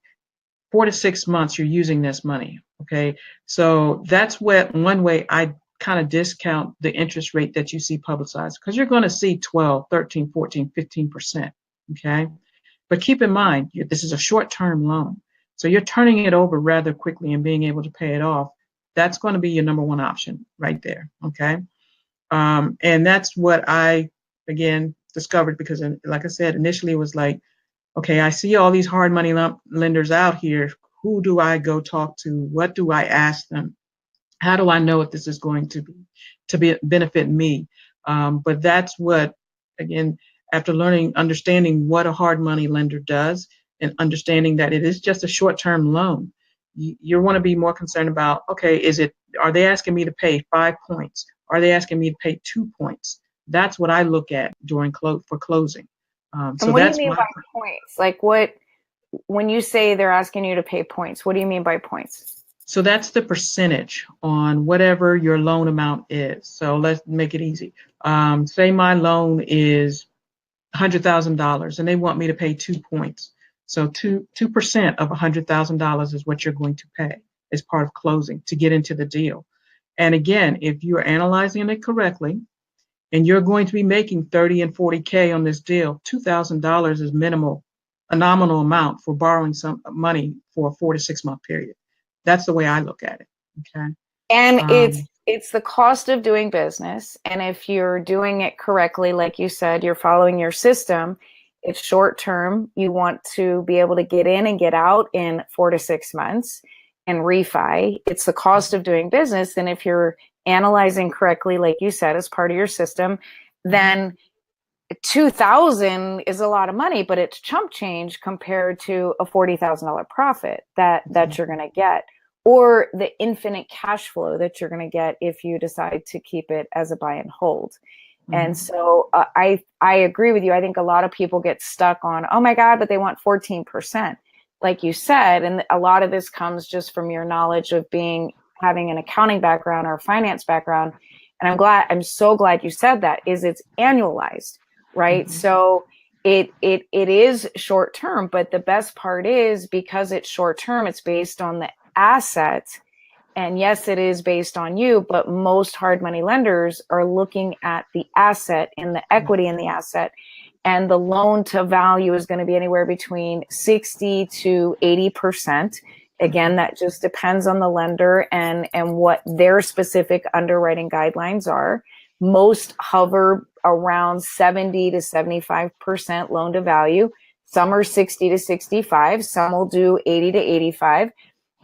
4 to 6 months you're using this money, okay? So that's one way I kind of discount the interest rate that you see publicized, because you're going to see 12, 13, 14, 15%. Okay. But keep in mind, this is a short-term loan. So you're turning it over rather quickly and being able to pay it off. That's going to be your number one option right there. Okay. And that's what I, again, discovered, because like I said, initially it was like, okay, I see all these hard money lenders out here. Who do I go talk to? What do I ask them? How do I know if this is going to benefit me? But that's what, again, after understanding what a hard money lender does, and understanding that it is just a short-term loan, you want to be more concerned about, okay, are they asking me to pay 5 points? Are they asking me to pay 2 points? That's what I look at for closing. And So what do you that's mean by points? Like when you say they're asking you to pay points, what do you mean by points? So that's the percentage on whatever your loan amount is. So let's make it easy. Say my loan is $100,000 and they want me to pay 2 points. So 2% of $100,000 is what you're going to pay as part of closing to get into the deal. And again, if you're analyzing it correctly and you're going to be making 30 and 40K on this deal, $2,000 is a nominal amount for borrowing some money for a 4 to 6 month period. That's the way I look at it. Okay. And it's the cost of doing business. And if you're doing it correctly, like you said, you're following your system, it's short term. You want to be able to get in and get out in 4 to 6 months and refi. It's the cost of doing business. And if you're analyzing correctly, like you said, as part of your system, then $2,000 is a lot of money, but it's chump change compared to a $40,000 profit that you're going to get, or the infinite cash flow that you're going to get if you decide to keep it as a buy and hold. And so I agree with you. I think a lot of people get stuck on, oh my God, but they want 14%, like you said. And a lot of this comes just from your knowledge of having an accounting background or a finance background. And I'm so glad you said that, it's annualized, right? So it is short term, but the best part is, because it's short term, it's based on the asset. And yes, it is based on you, but most hard money lenders are looking at the asset and the equity in the asset. And the loan to value is going to be anywhere between 60 to 80%. Again, that just depends on the lender and what their specific underwriting guidelines are. Most hover around 70 to 75% loan to value. Some are 60 to 65. Some will do 80 to 85.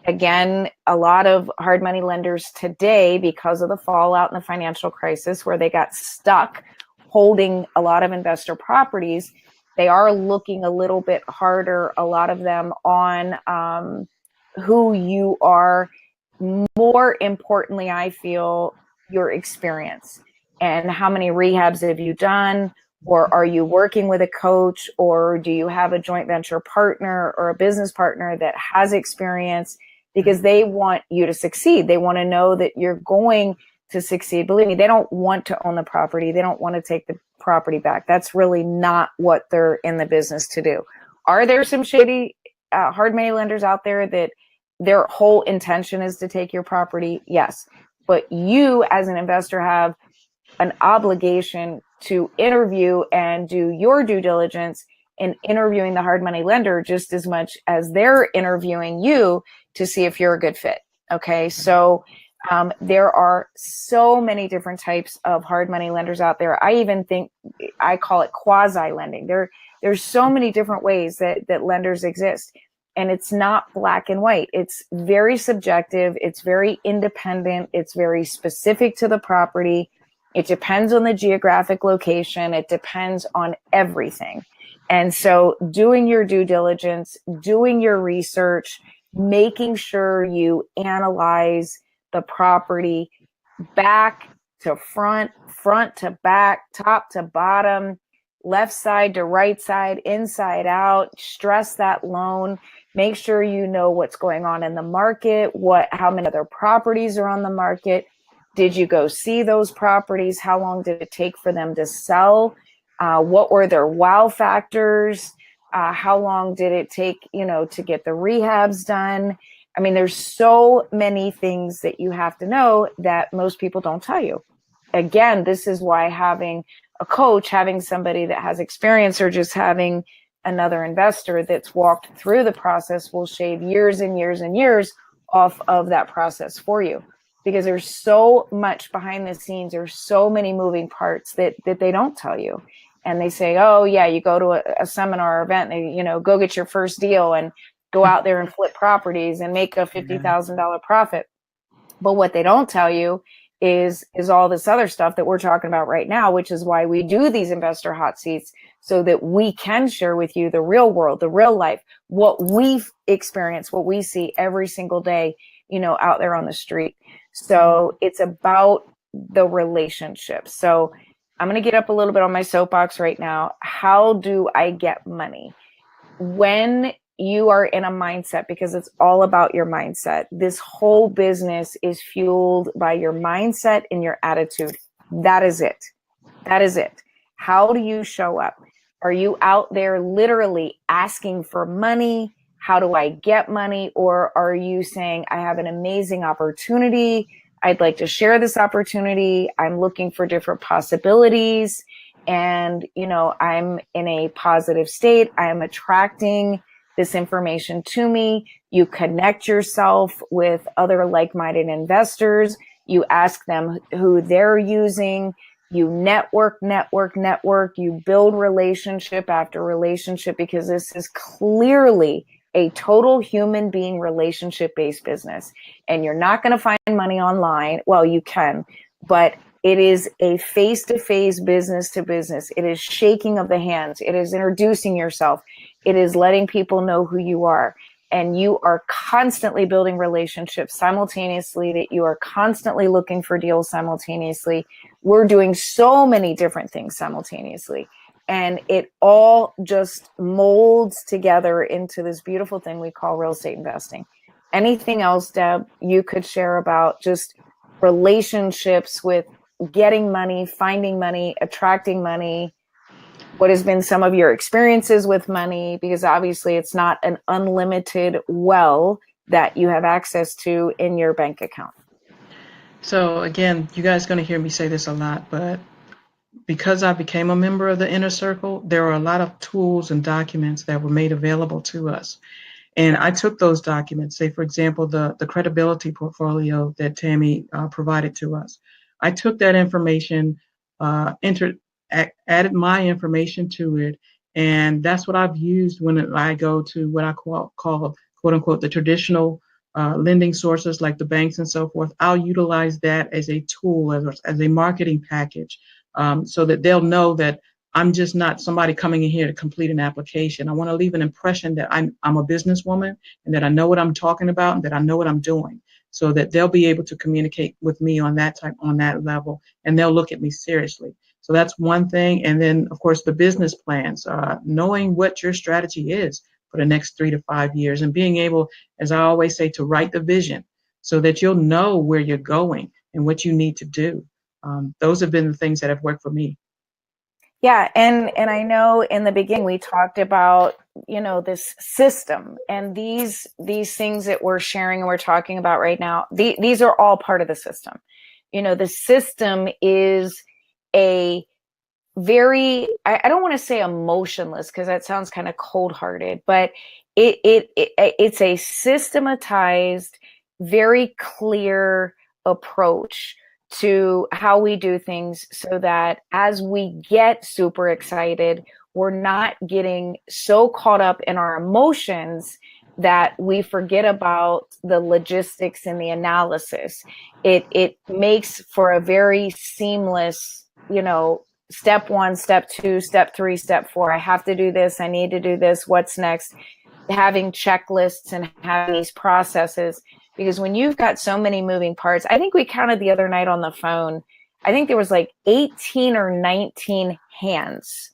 Again, a lot of hard money lenders today, because of the fallout in the financial crisis where they got stuck holding a lot of investor properties, they are looking a little bit harder, a lot of them, on who you are. More importantly, I feel, your experience and how many rehabs have you done, or are you working with a coach, or do you have a joint venture partner or a business partner that has experience, because they want you to succeed. They want to know that you're going to succeed. Believe me, they don't want to own the property. They don't want to take the property back. That's really not what they're in the business to do. Are there some shady hard money lenders out there that their whole intention is to take your property? Yes. But you as an investor have an obligation to interview and do your due diligence in interviewing the hard money lender just as much as they're interviewing you to see if you're a good fit. Okay. So there are so many different types of hard money lenders out there. I even think I call it quasi lending. There's so many different ways that lenders exist. And it's not black and white. It's very subjective. It's very independent. It's very specific to the property. It depends on the geographic location. It depends on everything. And so doing your due diligence, doing your research, making sure you analyze the property back to front, front to back, top to bottom, left side to right side, inside out, stress that loan. Make sure you know what's going on in the market, how many other properties are on the market. Did you go see those properties? How long did it take for them to sell? What were their wow factors? How long did it take, to get the rehabs done? I mean, there's so many things that you have to know that most people don't tell you. Again, this is why having a coach, having somebody that has experience, or just having another investor that's walked through the process will shave years and years and years off of that process for you, because there's so much behind the scenes. There's so many moving parts that they don't tell you. And they say, oh yeah, you go to a seminar or event, and go get your first deal and go out there and flip properties and make a $50,000 profit. But what they don't tell you is all this other stuff that we're talking about right now, which is why we do these investor hot seats, so that we can share with you the real world, the real life, what we've experienced, what we see every single day, out there on the street. So it's about the relationship. So I'm going to get up a little bit on my soapbox right now. How do I get money? When you are in a mindset, because it's all about your mindset. This whole business is fueled by your mindset and your attitude. That is it. That is it. How do you show up? Are you out there literally asking for money? How do I get money? Or are you saying, I have an amazing opportunity. I'd like to share this opportunity. I'm looking for different possibilities. And, I'm in a positive state. I am attracting this information to me. You connect yourself with other like-minded investors. You ask them who they're using. You network. You build relationship after relationship, because this is clearly a total human being relationship-based business. And you're not going to find money online. Well, you can, but it is a face-to-face, business-to-business. It is shaking of the hands. It is introducing yourself. It is letting people know who you are. And you are constantly building relationships simultaneously, that you are constantly looking for deals simultaneously. We're doing so many different things simultaneously. And it all just molds together into this beautiful thing we call real estate investing. Anything else, Deb, you could share about just relationships with getting money, finding money, attracting money? What has been some of your experiences with money? Because obviously it's not an unlimited well that you have access to in your bank account. So again, you guys are going to hear me say this a lot, but because I became a member of the inner circle, there are a lot of tools and documents that were made available to us. And I took those documents, say, for example, the credibility portfolio that Tammy provided to us. I took that information, added my information to it, and that's what I've used when I go to what I call quote unquote, the traditional lending sources like the banks and so forth. I'll utilize that as a tool, as a marketing package, so that they'll know that I'm just not somebody coming in here to complete an application. I want to leave an impression that I'm a businesswoman, and that I know what I'm talking about, and that I know what I'm doing, so that they'll be able to communicate with me on that level, and they'll look at me seriously. So that's one thing. And then, of course, the business plans, knowing what your strategy is for the next 3 to 5 years, and being able, as I always say, to write the vision so that you'll know where you're going and what you need to do. Those have been the things that have worked for me. Yeah, and I know in the beginning we talked about, this system, and these things that we're sharing and we're talking about right now, these are all part of the system. The system is a very, I don't want to say emotionless, because that sounds kind of cold-hearted, but it's a systematized, very clear approach to how we do things, so that as we get super excited, we're not getting so caught up in our emotions that we forget about the logistics and the analysis. It makes for a very seamless, step 1, step 2, step 3, step 4. I have to do this. I need to do this. What's next? Having checklists and having these processes. Because when you've got so many moving parts, I think we counted the other night on the phone, I think there was like 18 or 19 hands,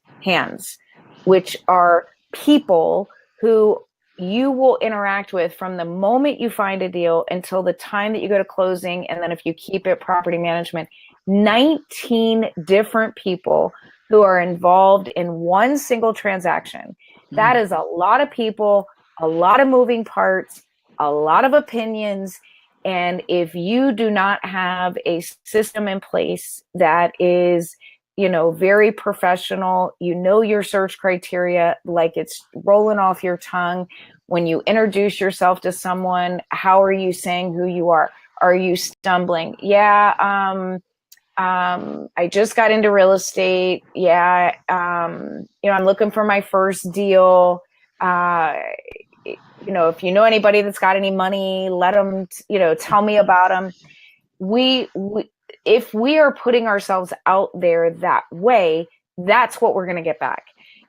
which are people who you will interact with from the moment you find a deal until the time that you go to closing. And then if you keep it, property management, 19 different people who are involved in one single transaction. That is a lot of people, a lot of moving parts, a lot of opinions. And if you do not have a system in place that is, very professional, your search criteria, like it's rolling off your tongue. When you introduce yourself to someone, how are you saying who you are? Are you stumbling? Yeah. I just got into real estate. Yeah. I'm looking for my first deal. If you know anybody that's got any money, let them, tell me about them. If we are putting ourselves out there that way, that's what we're going to get back.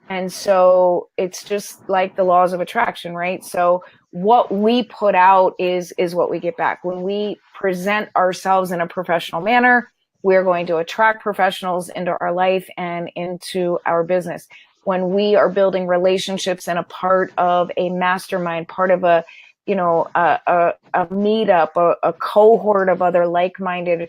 And so it's just like the laws of attraction, right? So what we put out is what we get back. When we present ourselves in a professional manner, we're going to attract professionals into our life and into our business. When we are building relationships and a part of a mastermind, part of a meetup, a cohort of other like-minded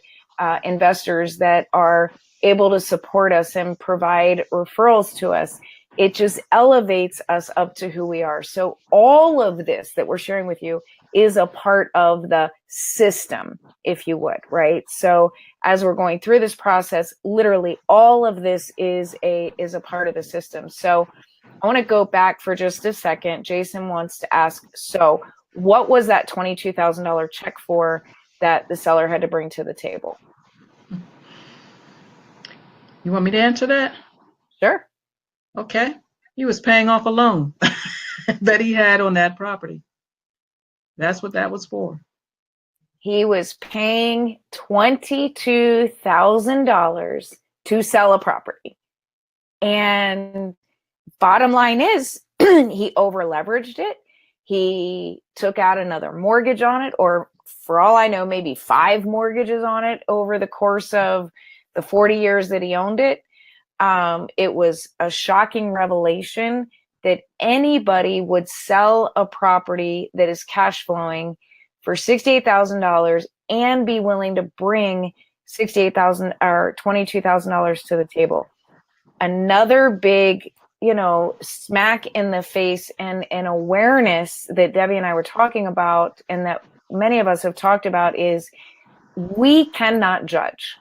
investors that are able to support us and provide referrals to us, it just elevates us up to who we are. So all of this that we're sharing with you is a part of the system, if you would, right? So as we're going through this process, literally all of this is a part of the system. So I want to go back for just a second. Jason wants to ask, so what was that $22,000 check for that the seller had to bring to the table? You want me to answer that? Sure. Okay. He was paying off a loan that he had on that property. That's what that was for. He was paying $22,000 to sell a property. And bottom line is he over leveraged it. He took out another mortgage on it, or for all I know, maybe 5 mortgages on it over the course of the 40 years that he owned it. It was a shocking revelation that anybody would sell a property that is cash flowing for $68,000 and be willing to bring $68,000 or $22,000 to the table. Another big, smack in the face and awareness that Debbie and I were talking about, and that many of us have talked about, is we cannot judge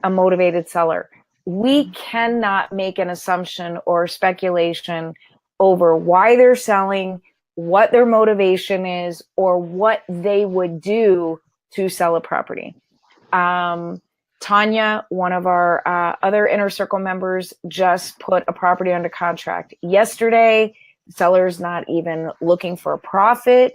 a motivated seller. We cannot make an assumption or speculation over why they're selling, what their motivation is, or what they would do to sell a property. Tanya, one of our other Inner Circle members, just put a property under contract yesterday. The seller's not even looking for a profit.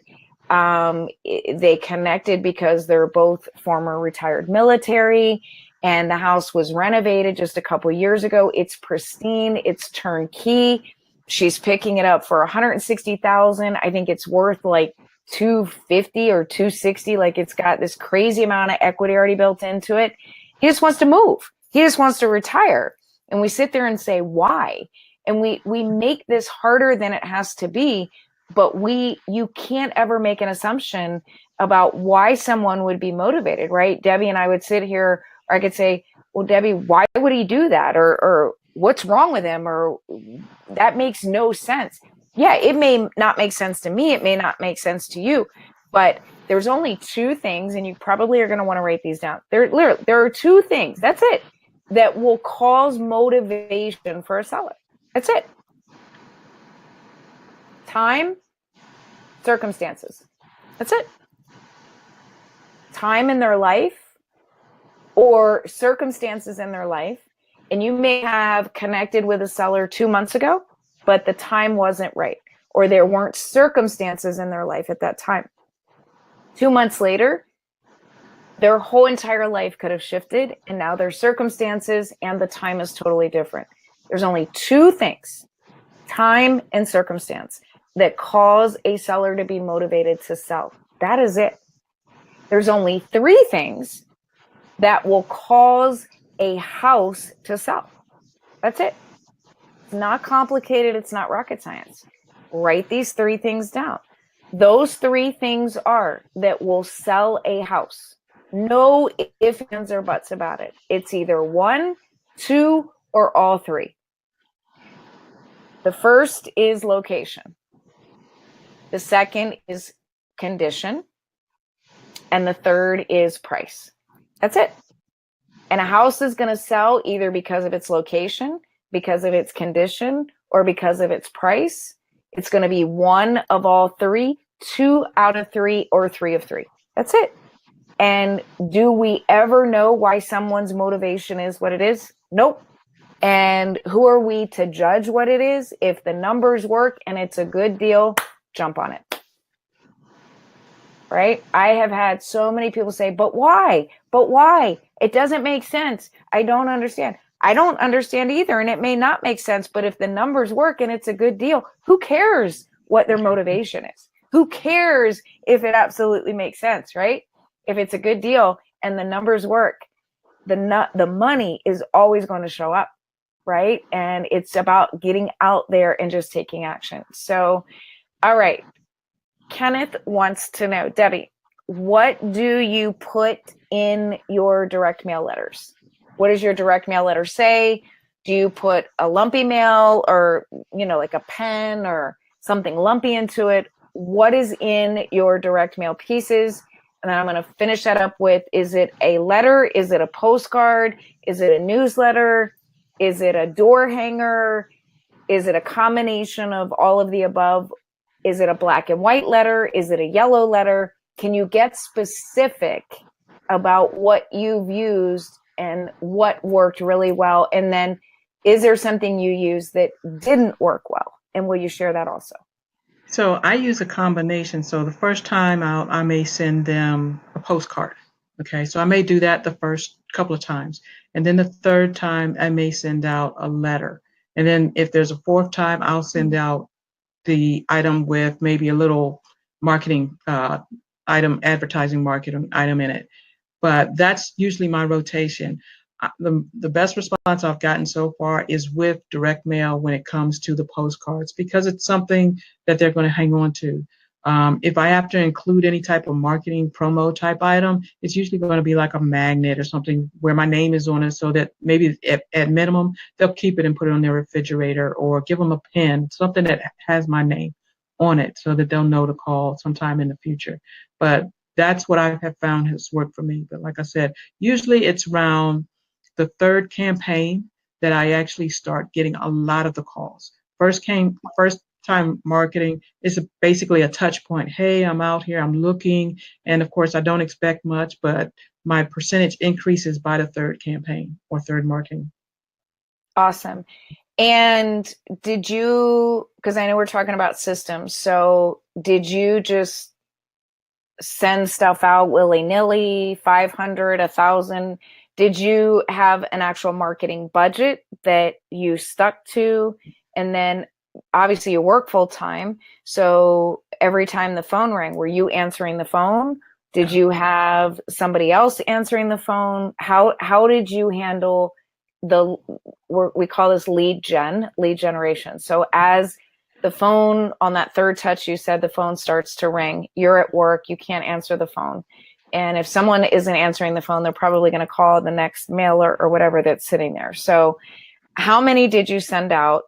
They connected because they're both former retired military, and the house was renovated just a couple years ago. It's pristine. It's turnkey. She's picking it up for $160,000. I think it's worth like $250 or $260. Like, it's got this crazy amount of equity already built into it. He just wants to move. He just wants to retire. And we sit there and say, why? And we make this harder than it has to be, but you can't ever make an assumption about why someone would be motivated, right? Debbie and I would sit here, or I could say, well, Debbie, why would he do that? Or what's wrong with him? Or that makes no sense. Yeah, it may not make sense to me. It may not make sense to you, but there's only 2 things, and you probably are going to want to write these down. There are 2 things. That's it. That will cause motivation for a seller. That's it. Time, circumstances. That's it. Time in their life or circumstances in their life. And you may have connected with a seller 2 months ago, but the time wasn't right, or there weren't circumstances in their life at that time. 2 months later, their whole entire life could have shifted, and now their circumstances and the time is totally different. There's only 2 things, time and circumstance, that cause a seller to be motivated to sell. That is it. There's only 3 things that will cause a house to sell. That's it. It's not complicated. It's not rocket science. Write these 3 things down. Those 3 things are that will sell a house. No ifs, ands, or buts about it. It's either 1, 2, or all 3. The first is location. The second is condition, and the third is price. That's it. And a house is going to sell either because of its location, because of its condition, or because of its price. It's going to be one of all three, 2 out of 3, or 3 of 3. That's it. And do we ever know why someone's motivation is what it is? Nope. And who are we to judge what it is? If the numbers work and it's a good deal, jump on it. Right? I have had so many people say, but why? But why? It doesn't make sense. I don't understand. I don't understand either. And it may not make sense, but if the numbers work and it's a good deal, who cares what their motivation is? Who cares if it absolutely makes sense, right? If it's a good deal and the numbers work, the money is always going to show up, right? And it's about getting out there and just taking action. So, all right. Kenneth wants to know, Debbie, what do you put in your direct mail letters? What does your direct mail letter say? Do you put a lumpy mail or, like a pen or something lumpy into it? What is in your direct mail pieces? And then I'm going to finish that up with, is it a letter? Is it a postcard? Is it a newsletter? Is it a door hanger? Is it a combination of all of the above? Is it a black and white letter? Is it a yellow letter? Can you get specific about what you've used and what worked really well? And then is there something you used that didn't work well? And will you share that also? So I use a combination. So the first time out, I may send them a postcard. Okay, so I may do that the first couple of times. And then the third time, I may send out a letter. And then if there's a fourth time, I'll send out the item with maybe a little marketing item, advertising marketing item in it. But that's usually my rotation. The best response I've gotten so far is with direct mail when it comes to the postcards, because it's something that they're going to hang on to. If I have to include any type of marketing promo type item, it's usually going to be like a magnet or something where my name is on it, so that maybe at minimum, they'll keep it and put it on their refrigerator, or give them a pen, something that has my name on it so that they'll know to call sometime in the future. But that's what I have found has worked for me. But like I said, usually it's around the third campaign that I actually start getting a lot of the calls. First time marketing is basically a touch point. Hey, I'm out here, I'm looking. And of course, I don't expect much, but my percentage increases by the third campaign or third marketing. Awesome. And did you, because I know we're talking about systems, so did you just send stuff out willy-nilly, 500, 1,000? Did you have an actual marketing budget that you stuck to? And then obviously you work full time. So every time the phone rang, were you answering the phone? Did you have somebody else answering the phone? How did you handle we call this lead generation. So as the phone on that third touch, you said the phone starts to ring, you're at work, you can't answer the phone. And if someone isn't answering the phone, they're probably going to call the next mailer or whatever that's sitting there. So how many did you send out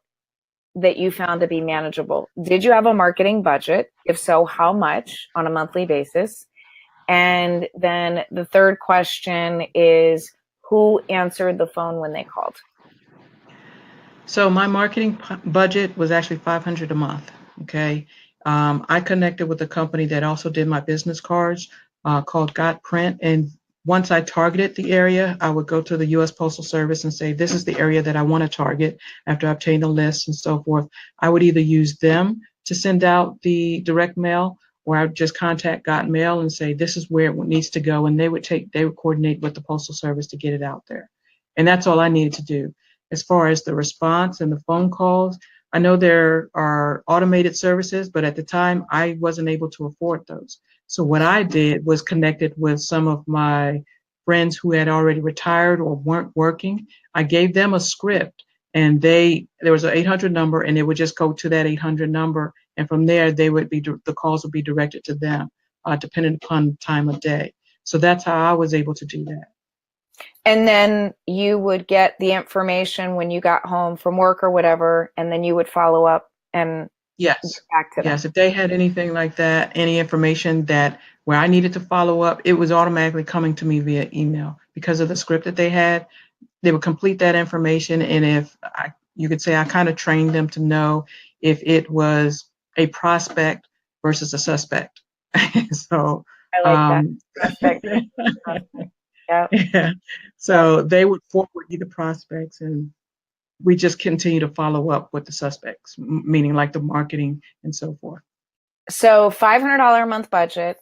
that you found to be manageable? Did you have a marketing budget? If so, how much on a monthly basis? And then the third question is, who answered the phone when they called? So my marketing budget was actually $500 a month. Okay. I connected with a company that also did my business cards called Got Print. And once I targeted the area, I would go to the U.S. Postal Service and say, this is the area that I want to target. After I obtain a list and so forth, I would either use them to send out the direct mail, or I would just contact Got Mail and say, this is where it needs to go. And they would coordinate with the Postal Service to get it out there. And that's all I needed to do. As far as the response and the phone calls, I know there are automated services, but at the time I wasn't able to afford those. So what I did was connected with some of my friends who had already retired or weren't working. I gave them a script, and there was an 800 number, and it would just go to that 800 number. And from there, the calls would be directed to them, depending upon the time of day. So that's how I was able to do that. And then you would get the information when you got home from work or whatever, and then you would follow up and Yes. back to them. Yes. If they had anything like that, any information that where I needed to follow up, it was automatically coming to me via email because of the script that they had. They would complete that information. And you could say I kind of trained them to know if it was a prospect versus a suspect. So, I like that. Prospect. Yeah. yeah. So they would forward you the prospects, and we just continue to follow up with the suspects, meaning like the marketing and so forth. So $500 a month budget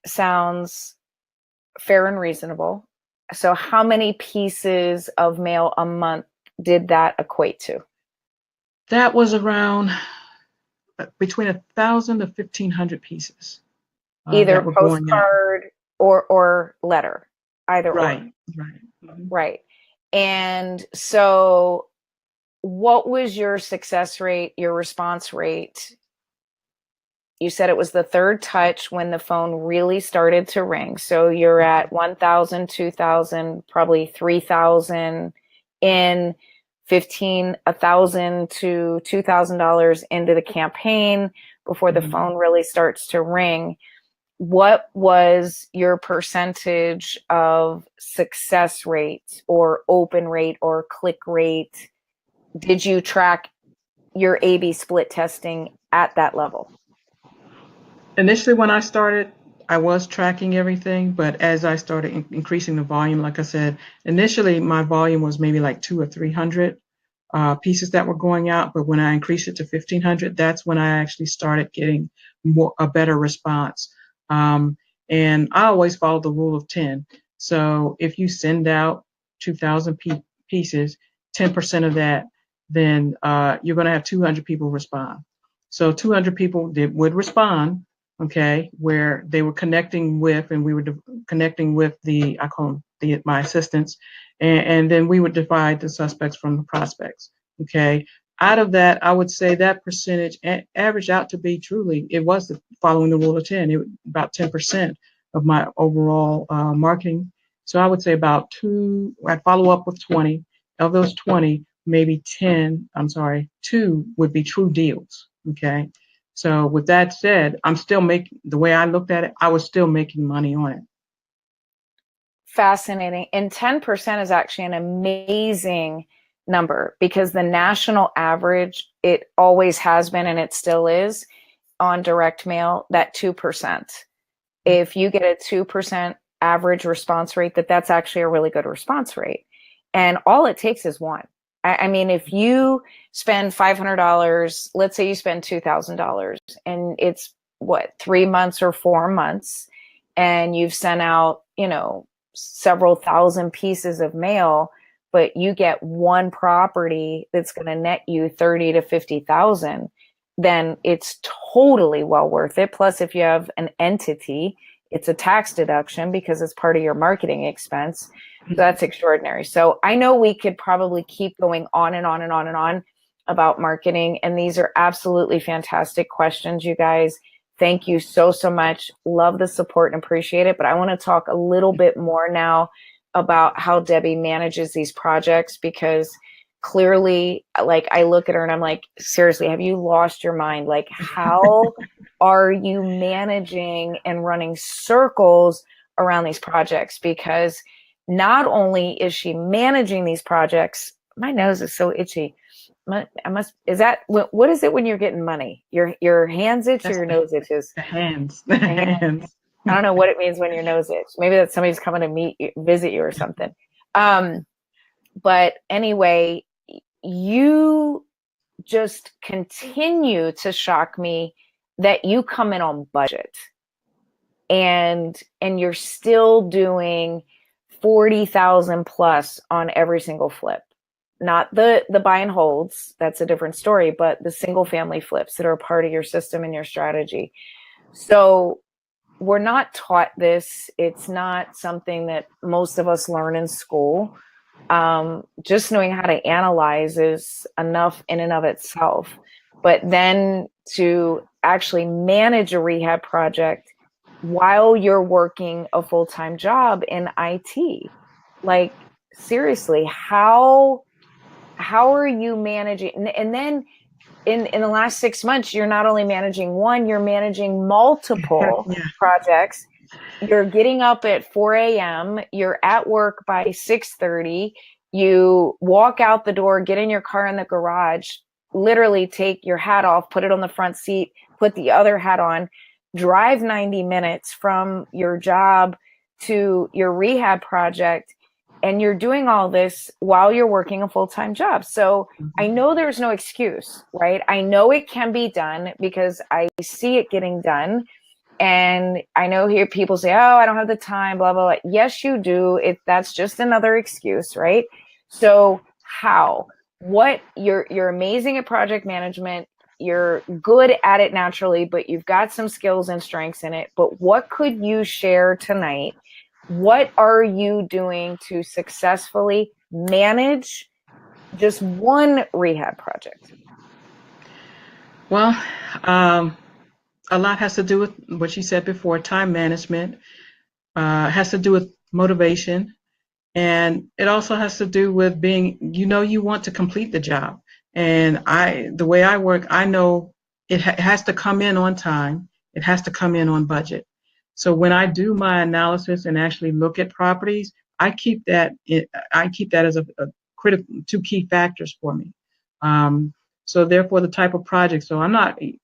sounds fair and reasonable. So how many pieces of mail a month did that equate to? That was around between 1,000 to 1,500 pieces Either that were going out. postcard or letter, either Right, or. right. Mhm. Right. And so what was your success rate, your response rate? You said it was the third touch when the phone really started to ring. So you're at 1,000, 2,000, probably 3,000 in 1,000 to $2,000 into the campaign before the phone really starts to ring. What was your percentage of success rate or open rate or click rate? Did you track your A/B split testing at that level? Initially, when I started, I was tracking everything, but as I started increasing the volume, like I said, initially my volume was maybe like 200 or 300 pieces that were going out. But when I increased it to 1,500, that's when I actually started getting a better response. And I always follow the rule of 10. So if you send out 2,000 pieces, 10% of that, then you're going to have 200 people respond. So 200 people would respond, okay, where they were connecting with, and we were connecting with I call them my assistants, and then we would divide the suspects from the prospects, okay. Out of that, I would say that percentage averaged out to be truly, it was following the rule of 10, about 10% of my overall marketing. So I would say about I'd follow up with 20. Of those 20, maybe 2 would be true deals, okay. So with that said, I'm still making, the way I looked at it, I was still making money on it. Fascinating. And 10% is actually an amazing number because the national average, it always has been and it still is on direct mail, that 2%. If you get a 2% average response rate, that's actually a really good response rate. And all it takes is one. I mean, if you spend $500, let's say you spend $2,000 and it's 3 months or 4 months, and you've sent out, several thousand pieces of mail, but you get one property that's going to net you 30 to 50,000, then it's totally well worth it. Plus, if you have an entity, it's a tax deduction because it's part of your marketing expense. So that's extraordinary. So I know we could probably keep going on and on and on and on about marketing. And these are absolutely fantastic questions, you guys. Thank you so, so much. Love the support and appreciate it. But I want to talk a little bit more now about how Debbie manages these projects, because clearly, like, I look at her and I'm like, seriously, have you lost your mind? Like, how are you managing and running circles around these projects? Because not only is she managing these projects, my nose is so itchy. Is that, what is it when you're getting money? Your hands itch or your nose itches? The hands. The hands. I don't know what it means when your nose itch. Maybe that's somebody's coming to visit you or something. But anyway, you just continue to shock me that you come in on budget and you're still doing 40,000 plus on every single flip. Not the buy and holds, that's a different story, but the single family flips that are a part of your system and your strategy. So we're not taught this. It's not something that most of us learn in school. Just knowing how to analyze is enough in and of itself. But then to actually manage a rehab project while you're working a full-time job in IT, like, seriously, how are you managing? And then in the last 6 months, you're not only managing one, you're managing multiple Yeah. projects. You're getting up at 4 a.m. You're at work by 6:30. You walk out the door, get in your car in the garage, literally take your hat off, put it on the front seat, put the other hat on, drive 90 minutes from your job to your rehab project. And you're doing all this while you're working a full-time job. So I know there's no excuse, right? I know it can be done because I see it getting done. And I know here people say, oh, I don't have the time, blah, blah, blah. Yes, you do. That's just another excuse, right? So how? You're amazing at project management. You're good at it naturally, but you've got some skills and strengths in it. But what could you share tonight? What are you doing to successfully manage just one rehab project? Well, a lot has to do with what you said before, time management, has to do with motivation, and it also has to do with being, you want to complete the job. And the way I work, I know it has to come in on time. It has to come in on budget. So when I do my analysis and actually look at properties, I keep that as a critical, two key factors for me. So therefore, the type of project. So I'm not going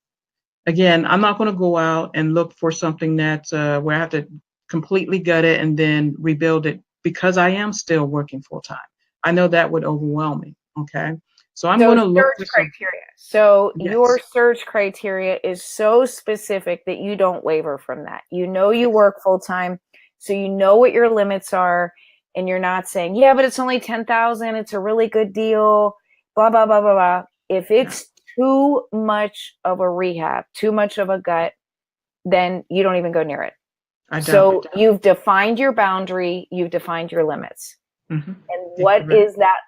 to go out and look for something that's where I have to completely gut it and then rebuild it, because I am still working full time. I know that would overwhelm me. Okay. So I'm going to look for some criteria. So Yes. your search criteria is so specific that you don't waver from that. You know you work full time, so you know what your limits are, and you're not saying, yeah, but it's only 10,000. It's a really good deal. Blah blah blah blah blah. If it's too much of a rehab, too much of a gut, then you don't even go near it. So you've defined your boundary, you've defined your limits. Mm-hmm. And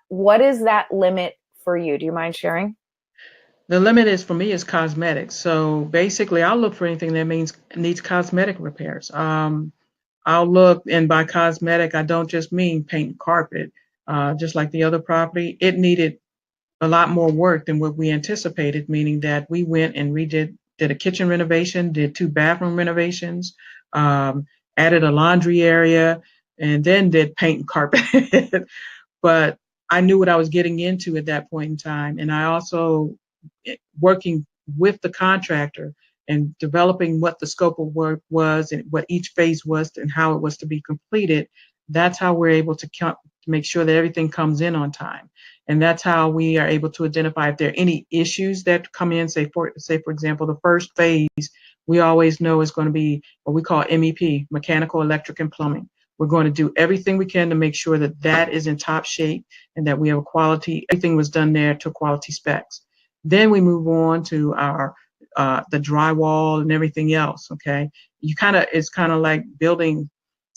what is that limit for you? Do you mind sharing? The limit for me is cosmetics. So basically, I'll look for anything that needs cosmetic repairs. I'll look, and by cosmetic, I don't just mean paint and carpet. Just like the other property, it needed a lot more work than what we anticipated, meaning that we went and did a kitchen renovation, did 2 bathroom renovations, added a laundry area, and then did paint and carpet. But I knew what I was getting into at that point in time. And I also, working with the contractor and developing what the scope of work was and what each phase was and how it was to be completed, that's how we're able to make sure that everything comes in on time. And that's how we are able to identify if there are any issues that come in. Say for example, the first phase, we always know is going to be what we call MEP, mechanical, electric, and plumbing. We're going to do everything we can to make sure that that is in top shape and that we have everything was done there to quality specs. Then we move on to our the drywall and everything else. Okay, it's kind of like building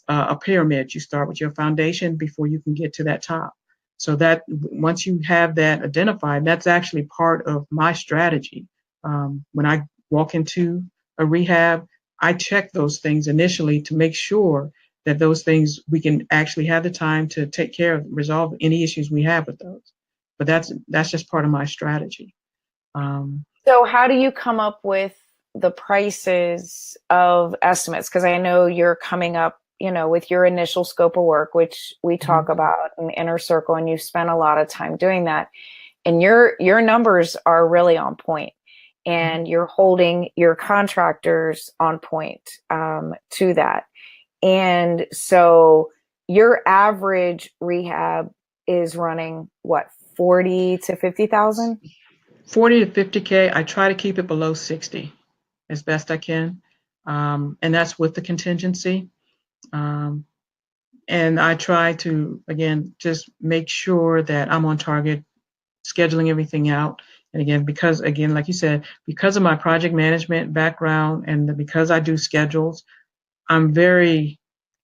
a pyramid. You start with your foundation before you can get to that top. So that once you have that identified, that's actually part of my strategy. When I walk into a rehab, I check those things initially to make sure that those things we can actually have the time to take care of, resolve any issues we have with those. But that's just part of my strategy. So how do you come up with the prices of estimates? Because I know you're coming up, with your initial scope of work, which we talk about in Inner Circle, and you've spent a lot of time doing that. And your numbers are really on point, and you're holding your contractors on point to that. And so your average rehab is running what, 40 to 50,000? 40 to 50K. I try to keep it below 60 as best I can. And that's with the contingency. And I try to, again, just make sure that I'm on target, scheduling everything out. And again, because, again, like you said, because of my project management background and because I do schedules, I'm very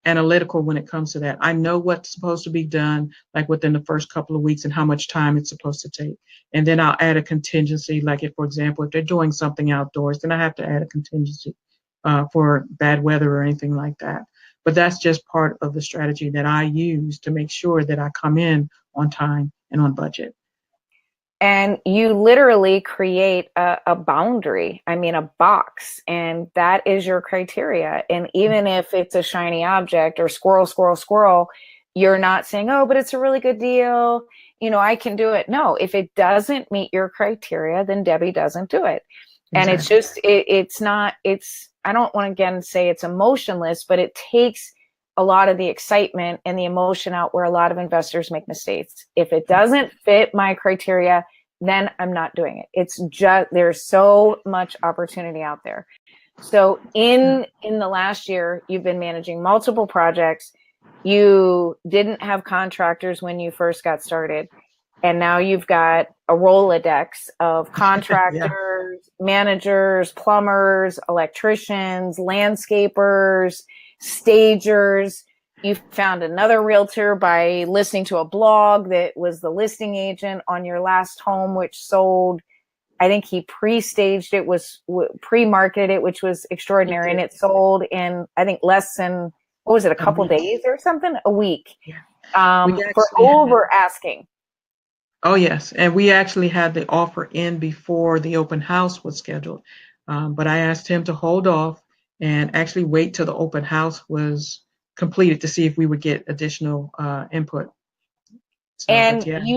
analytical when it comes to that. I know what's supposed to be done, like within the first couple of weeks and how much time it's supposed to take. And then I'll add a contingency, like for example, if they're doing something outdoors, then I have to add a contingency for bad weather or anything like that. But that's just part of the strategy that I use to make sure that I come in on time and on budget. And you literally create a boundary, I mean, a box, and that is your criteria. And even if it's a shiny object or squirrel, squirrel, squirrel, you're not saying, oh, but it's a really good deal. You know, I can do it. No, if it doesn't meet your criteria, then Debbie doesn't do it. And it's Exactly. just, it's not, it's, I don't want to again say it's emotionless, but it takes a lot of the excitement and the emotion out where a lot of investors make mistakes. If it doesn't fit my criteria, then I'm not doing it. It's just, there's so much opportunity out there. So in the last year, you've been managing multiple projects. You didn't have contractors when you first got started. And now you've got a Rolodex of Yeah. contractors, managers, plumbers, electricians, landscapers, stagers. You found another realtor by listening to a blog that was the listing agent on your last home, which sold. I think he pre-staged it, was pre-marketed it, which was extraordinary. And it sold in, I think, less than, what was it, a A couple week. days or something? A week. Yeah. We For actually had, over asking. oh yes, and we actually had the offer in before the open house was scheduled. But I asked him to hold off and actually wait till the open house was completed to see if we would get additional input. So, but And yeah,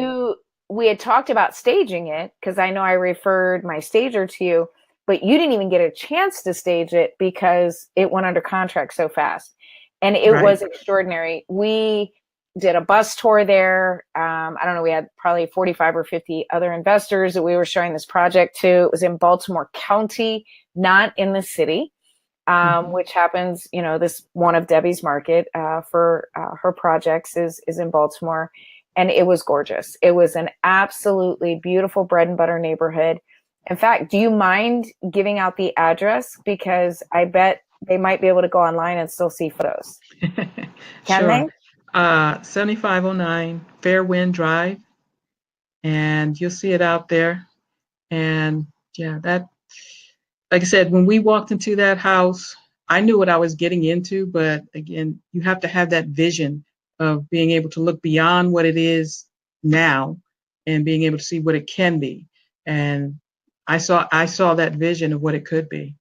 we had talked about staging it because I know I referred my stager to you, but you didn't even get a chance to stage it because it went under contract so fast. And it right. was extraordinary. We did a bus tour there. I don't know, we had probably 45 or 50 other investors that we were showing this project to. It was in Baltimore County, not in the city. Mhm. Which happens, you know, this one of Debbie's market for her projects is in Baltimore. And it was gorgeous. It was an absolutely beautiful bread and butter neighborhood. In fact, do you mind giving out the address? Because I bet they might be able to go online and still see photos. Can Sure. they? 7509 Fairwind Drive, and you'll see it out there. And yeah, that, like I said, when we walked into that house, I knew what I was getting into, but again, you have to have that vision of being able to look beyond what it is now and being able to see what it can be. And I saw that vision of what it could be.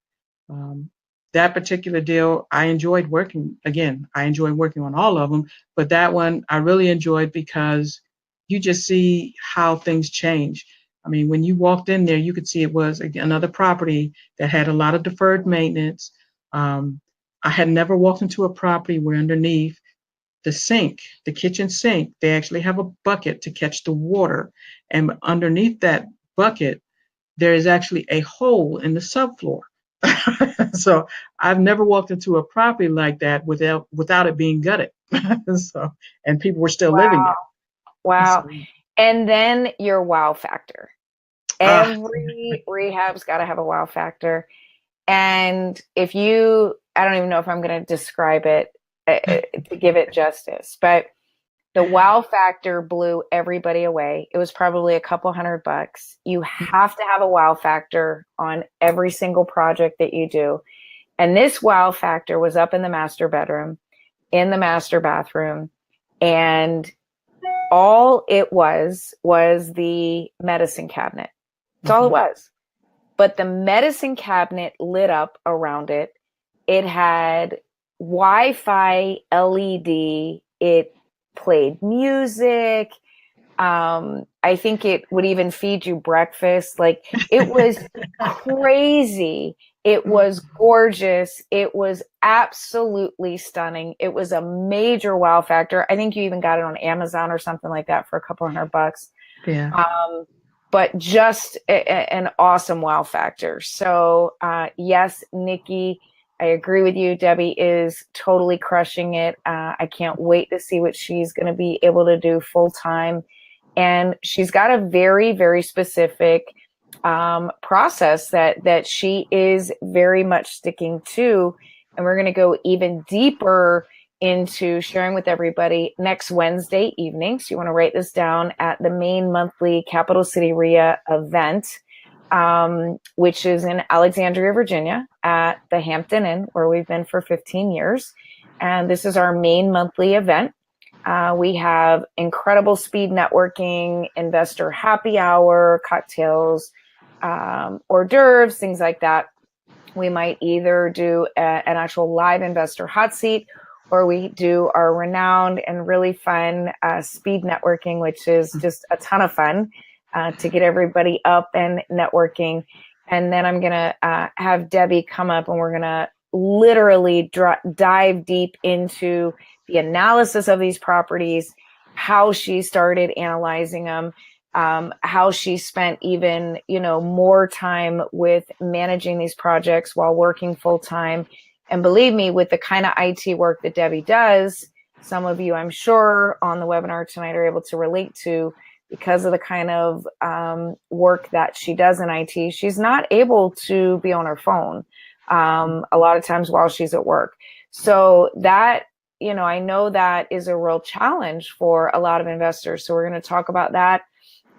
Um, that particular deal, I enjoyed working. Again, I enjoyed working on all of them, but that one I really enjoyed because you just see how things change. I mean, when you walked in there, you could see it was another property that had a lot of deferred maintenance. Um, I had never walked into a property where underneath the sink, the kitchen sink, they actually have a bucket to catch the water. And underneath that bucket, there is actually a hole in the subfloor. So I've never walked into a property like that without it being gutted. So, and people were still living Wow. there. Wow. So And then your wow factor. ah, Every rehab's got to have a wow factor. And if you, I don't even know if I'm going to describe it to give it justice, but the wow factor blew everybody away. It was probably a couple $100. You have to have a wow factor on every single project that you do. And this wow factor was up in the master bedroom, in the master bathroom, and all it was the medicine cabinet. That's all it mhm, was. But the medicine cabinet lit up around it. It had Wi-Fi LED. It played music. I think it would even feed you breakfast. Like, it was crazy. It was gorgeous. It was absolutely stunning. It was a major wow factor. I think you even got it on Amazon or something like that for a couple $100. yeah. Um, but just an awesome wow factor. So yes, Nikki, I agree with you. Debbie is totally crushing it. I can't wait to see what she's going to be able to do full time. And she's got a very, very specific process that she is very much sticking to. And we're going to go even deeper into sharing with everybody next Wednesday evening. So you want to write this down at the main monthly Capital City REIA event, which is in Alexandria, Virginia at the Hampton Inn, where we've been for 15 years. And this is our main monthly event. We have incredible speed networking, investor happy hour, cocktails, hors d'oeuvres, things like that. We might either do an actual live investor hot seat, or we do our renowned and really fun speed networking, which is just a ton of fun to get everybody up and networking. And then I'm going to have Debbie come up, and we're going to literally dive deep into the analysis of these properties, how she started analyzing them, how she spent even, more time with managing these projects while working full time. And believe me, with the kind of IT work that Debbie does, some of you, I'm sure, on the webinar tonight are able to relate to, because of the kind of work that she does in IT. She's not able to be on her phone a lot of times while she's at work. So that, I know that is a real challenge for a lot of investors. So we're going to talk about that,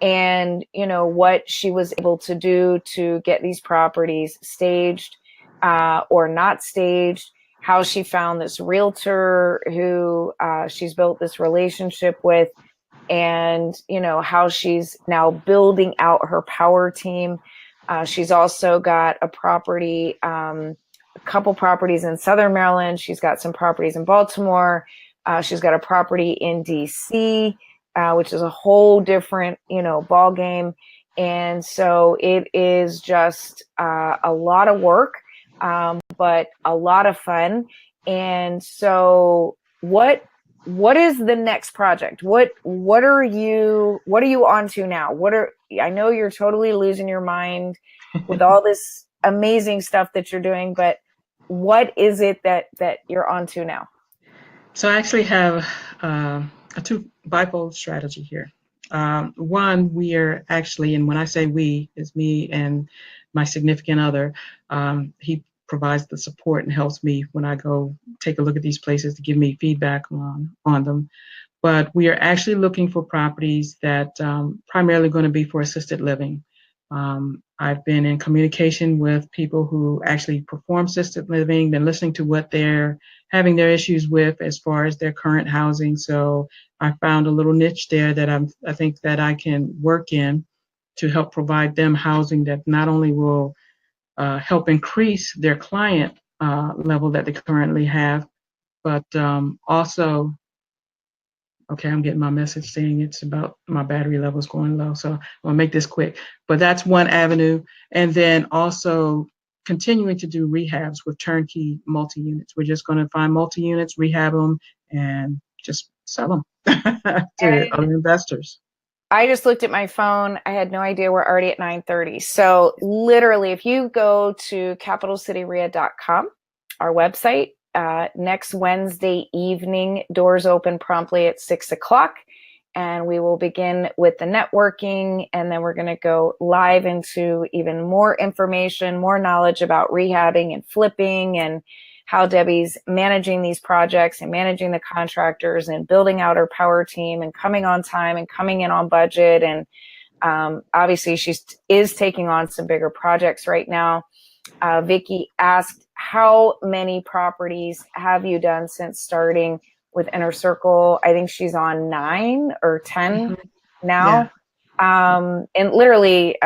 and what she was able to do to get these properties staged or not staged, how she found this realtor who she's built this relationship with, and how she's now building out her power team. She's also got a couple properties in Southern Maryland. She's got some properties in Baltimore. She's got a property in DC, which is a whole different, ball game. And so it is just a lot of work, but a lot of fun. And so what is the next project? What are you on to now? I know you're totally losing your mind with all this amazing stuff that you're doing, but what is it that you're on to now? So I actually have a bifold strategy here. One, we are actually, and when I say we, it's me and my significant other. He provides the support and helps me when I go take a look at these places to give me feedback on them. But we are actually looking for properties that primarily going to be for assisted living. I've been in communication with people who actually perform assisted living, been listening to what they're having their issues with as far as their current housing. So I found a little niche there that I think that I can work in to help provide them housing that not only will help increase their client level that they currently have, but also, okay, I'm getting my message saying it's about my battery levels going low, so I'll make this quick. But that's one avenue. And then also continuing to do rehabs with turnkey multi-units. We're just going to find multi-units, rehab them, and just sell them to other investors. I just looked at my phone. I had no idea we're already at 9:30. So literally, if you go to capitalcityrea.com, our website, next Wednesday evening, doors open promptly at 6:00, and we will begin with the networking, and then we're going to go live into even more information, more knowledge about rehabbing and flipping, and how Debbie's managing these projects and managing the contractors and building out her power team and coming on time and coming in on budget. And obviously she is taking on some bigger projects right now. Vicki asked, how many properties have you done since starting with Inner Circle? I think she's on 9 or 10 now. Yeah. And literally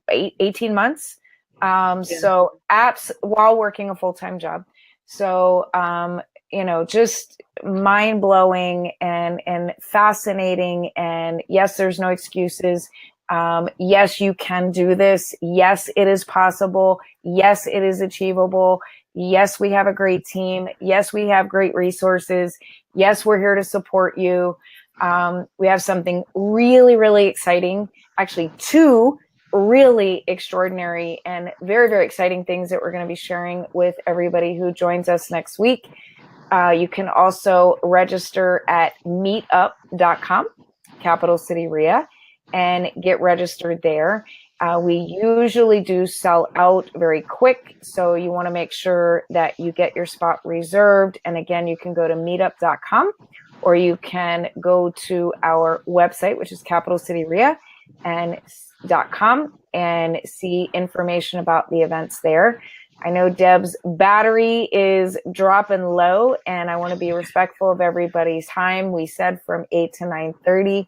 18 months. So apps while working a full-time job. So, just mind blowing and fascinating. And yes, there's no excuses. Yes, you can do this. Yes, it is possible. Yes, it is achievable. Yes, we have a great team. Yes, we have great resources. Yes, we're here to support you. We have something really, really exciting. Actually, 2 really extraordinary and very, very exciting things that we're going to be sharing with everybody who joins us next week. You can also register at meetup.com, Capital City REIA, and get registered there. We usually do sell out very quick, so you want to make sure that you get your spot reserved. And again, you can go to meetup.com, or you can go to our website, which is capitalcityrea.com, and see information about the events there. I know Deb's battery is dropping low, and I want to be respectful of everybody's time. We said from 8 to 9:30.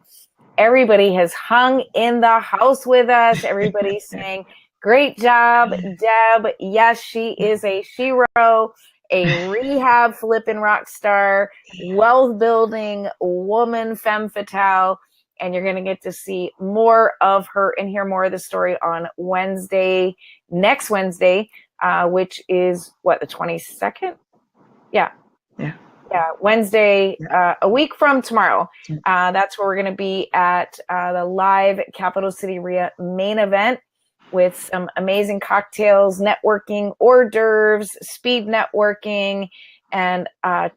Everybody has hung in the house with us. Everybody's saying, great job, Deb. Yes, she is a shero, a rehab flipping rock star, wealth building woman, femme fatale. And you're going to get to see more of her and hear more of the story on Wednesday, next Wednesday, which is what, the 22nd? Yeah. Wednesday, a week from tomorrow. That's where we're going to be at the live Capital City REIA main event with some amazing cocktails, networking, hors d'oeuvres, speed networking, and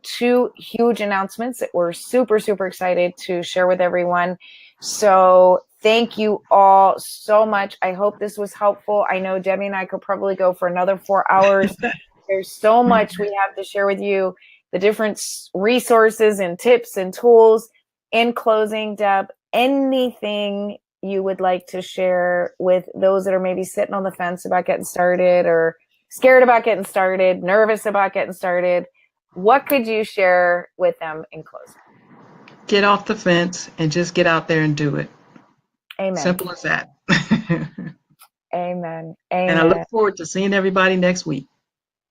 2 huge announcements that we're super, super excited to share with everyone. So thank you all so much. I hope this was helpful. I know Debbie and I could probably go for another 4 hours. There's so much we have to share with you, the different resources and tips and tools. In closing, Deb, anything you would like to share with those that are maybe sitting on the fence about getting started, or scared about getting started, nervous about getting started? What could you share with them in closing? Get off the fence and just get out there and do it. Amen. Simple as that. Amen. And I look forward to seeing everybody next week.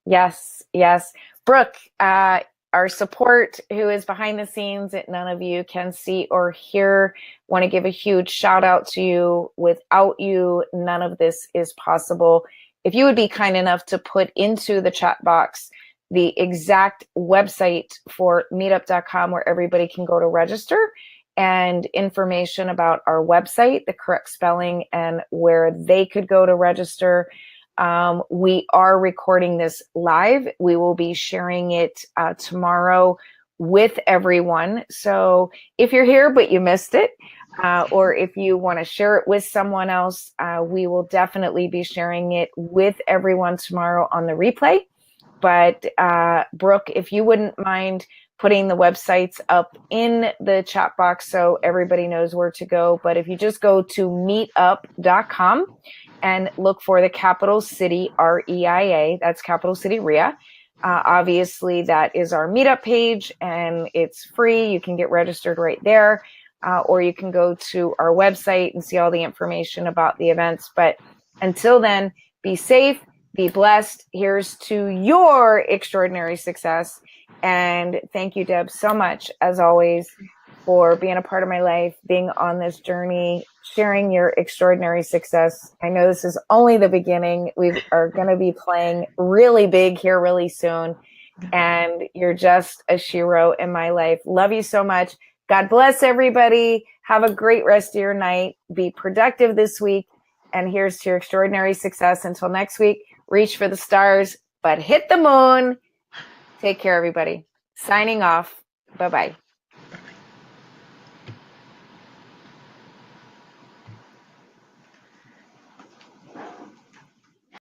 Yes, yes. Brooke, our support, who is behind the scenes that none of you can see or hear, want to give a huge shout out to you. Without you, none of this is possible. If you would be kind enough to put into the chat box the exact website for meetup.com where everybody can go to register, and information about our website, the correct spelling, and where they could go to register. We are recording this live. We will be sharing it tomorrow with everyone. So if you're here but you missed it, or if you want to share it with someone else, we will definitely be sharing it with everyone tomorrow on the replay. But Brooke, if you wouldn't mind putting the websites up in the chat box so everybody knows where to go. But if you just go to meetup.com and look for the Capital City REIA, that's Capital City REIA. Obviously, that is our meetup page, and it's free. You can get registered right there, or you can go to our website and see all the information about the events. But until then, be safe, be blessed. Here's to your extraordinary success. And thank you, Deb, so much, as always, for being a part of my life, being on this journey, sharing your extraordinary success. I know this is only the beginning. We are going to be playing really big here really soon. And you're just a shero in my life. Love you so much. God bless everybody. Have a great rest of your night. Be productive this week. And here's to your extraordinary success. Until next week, reach for the stars, but hit the moon. Take care, everybody. Signing off. Bye-bye.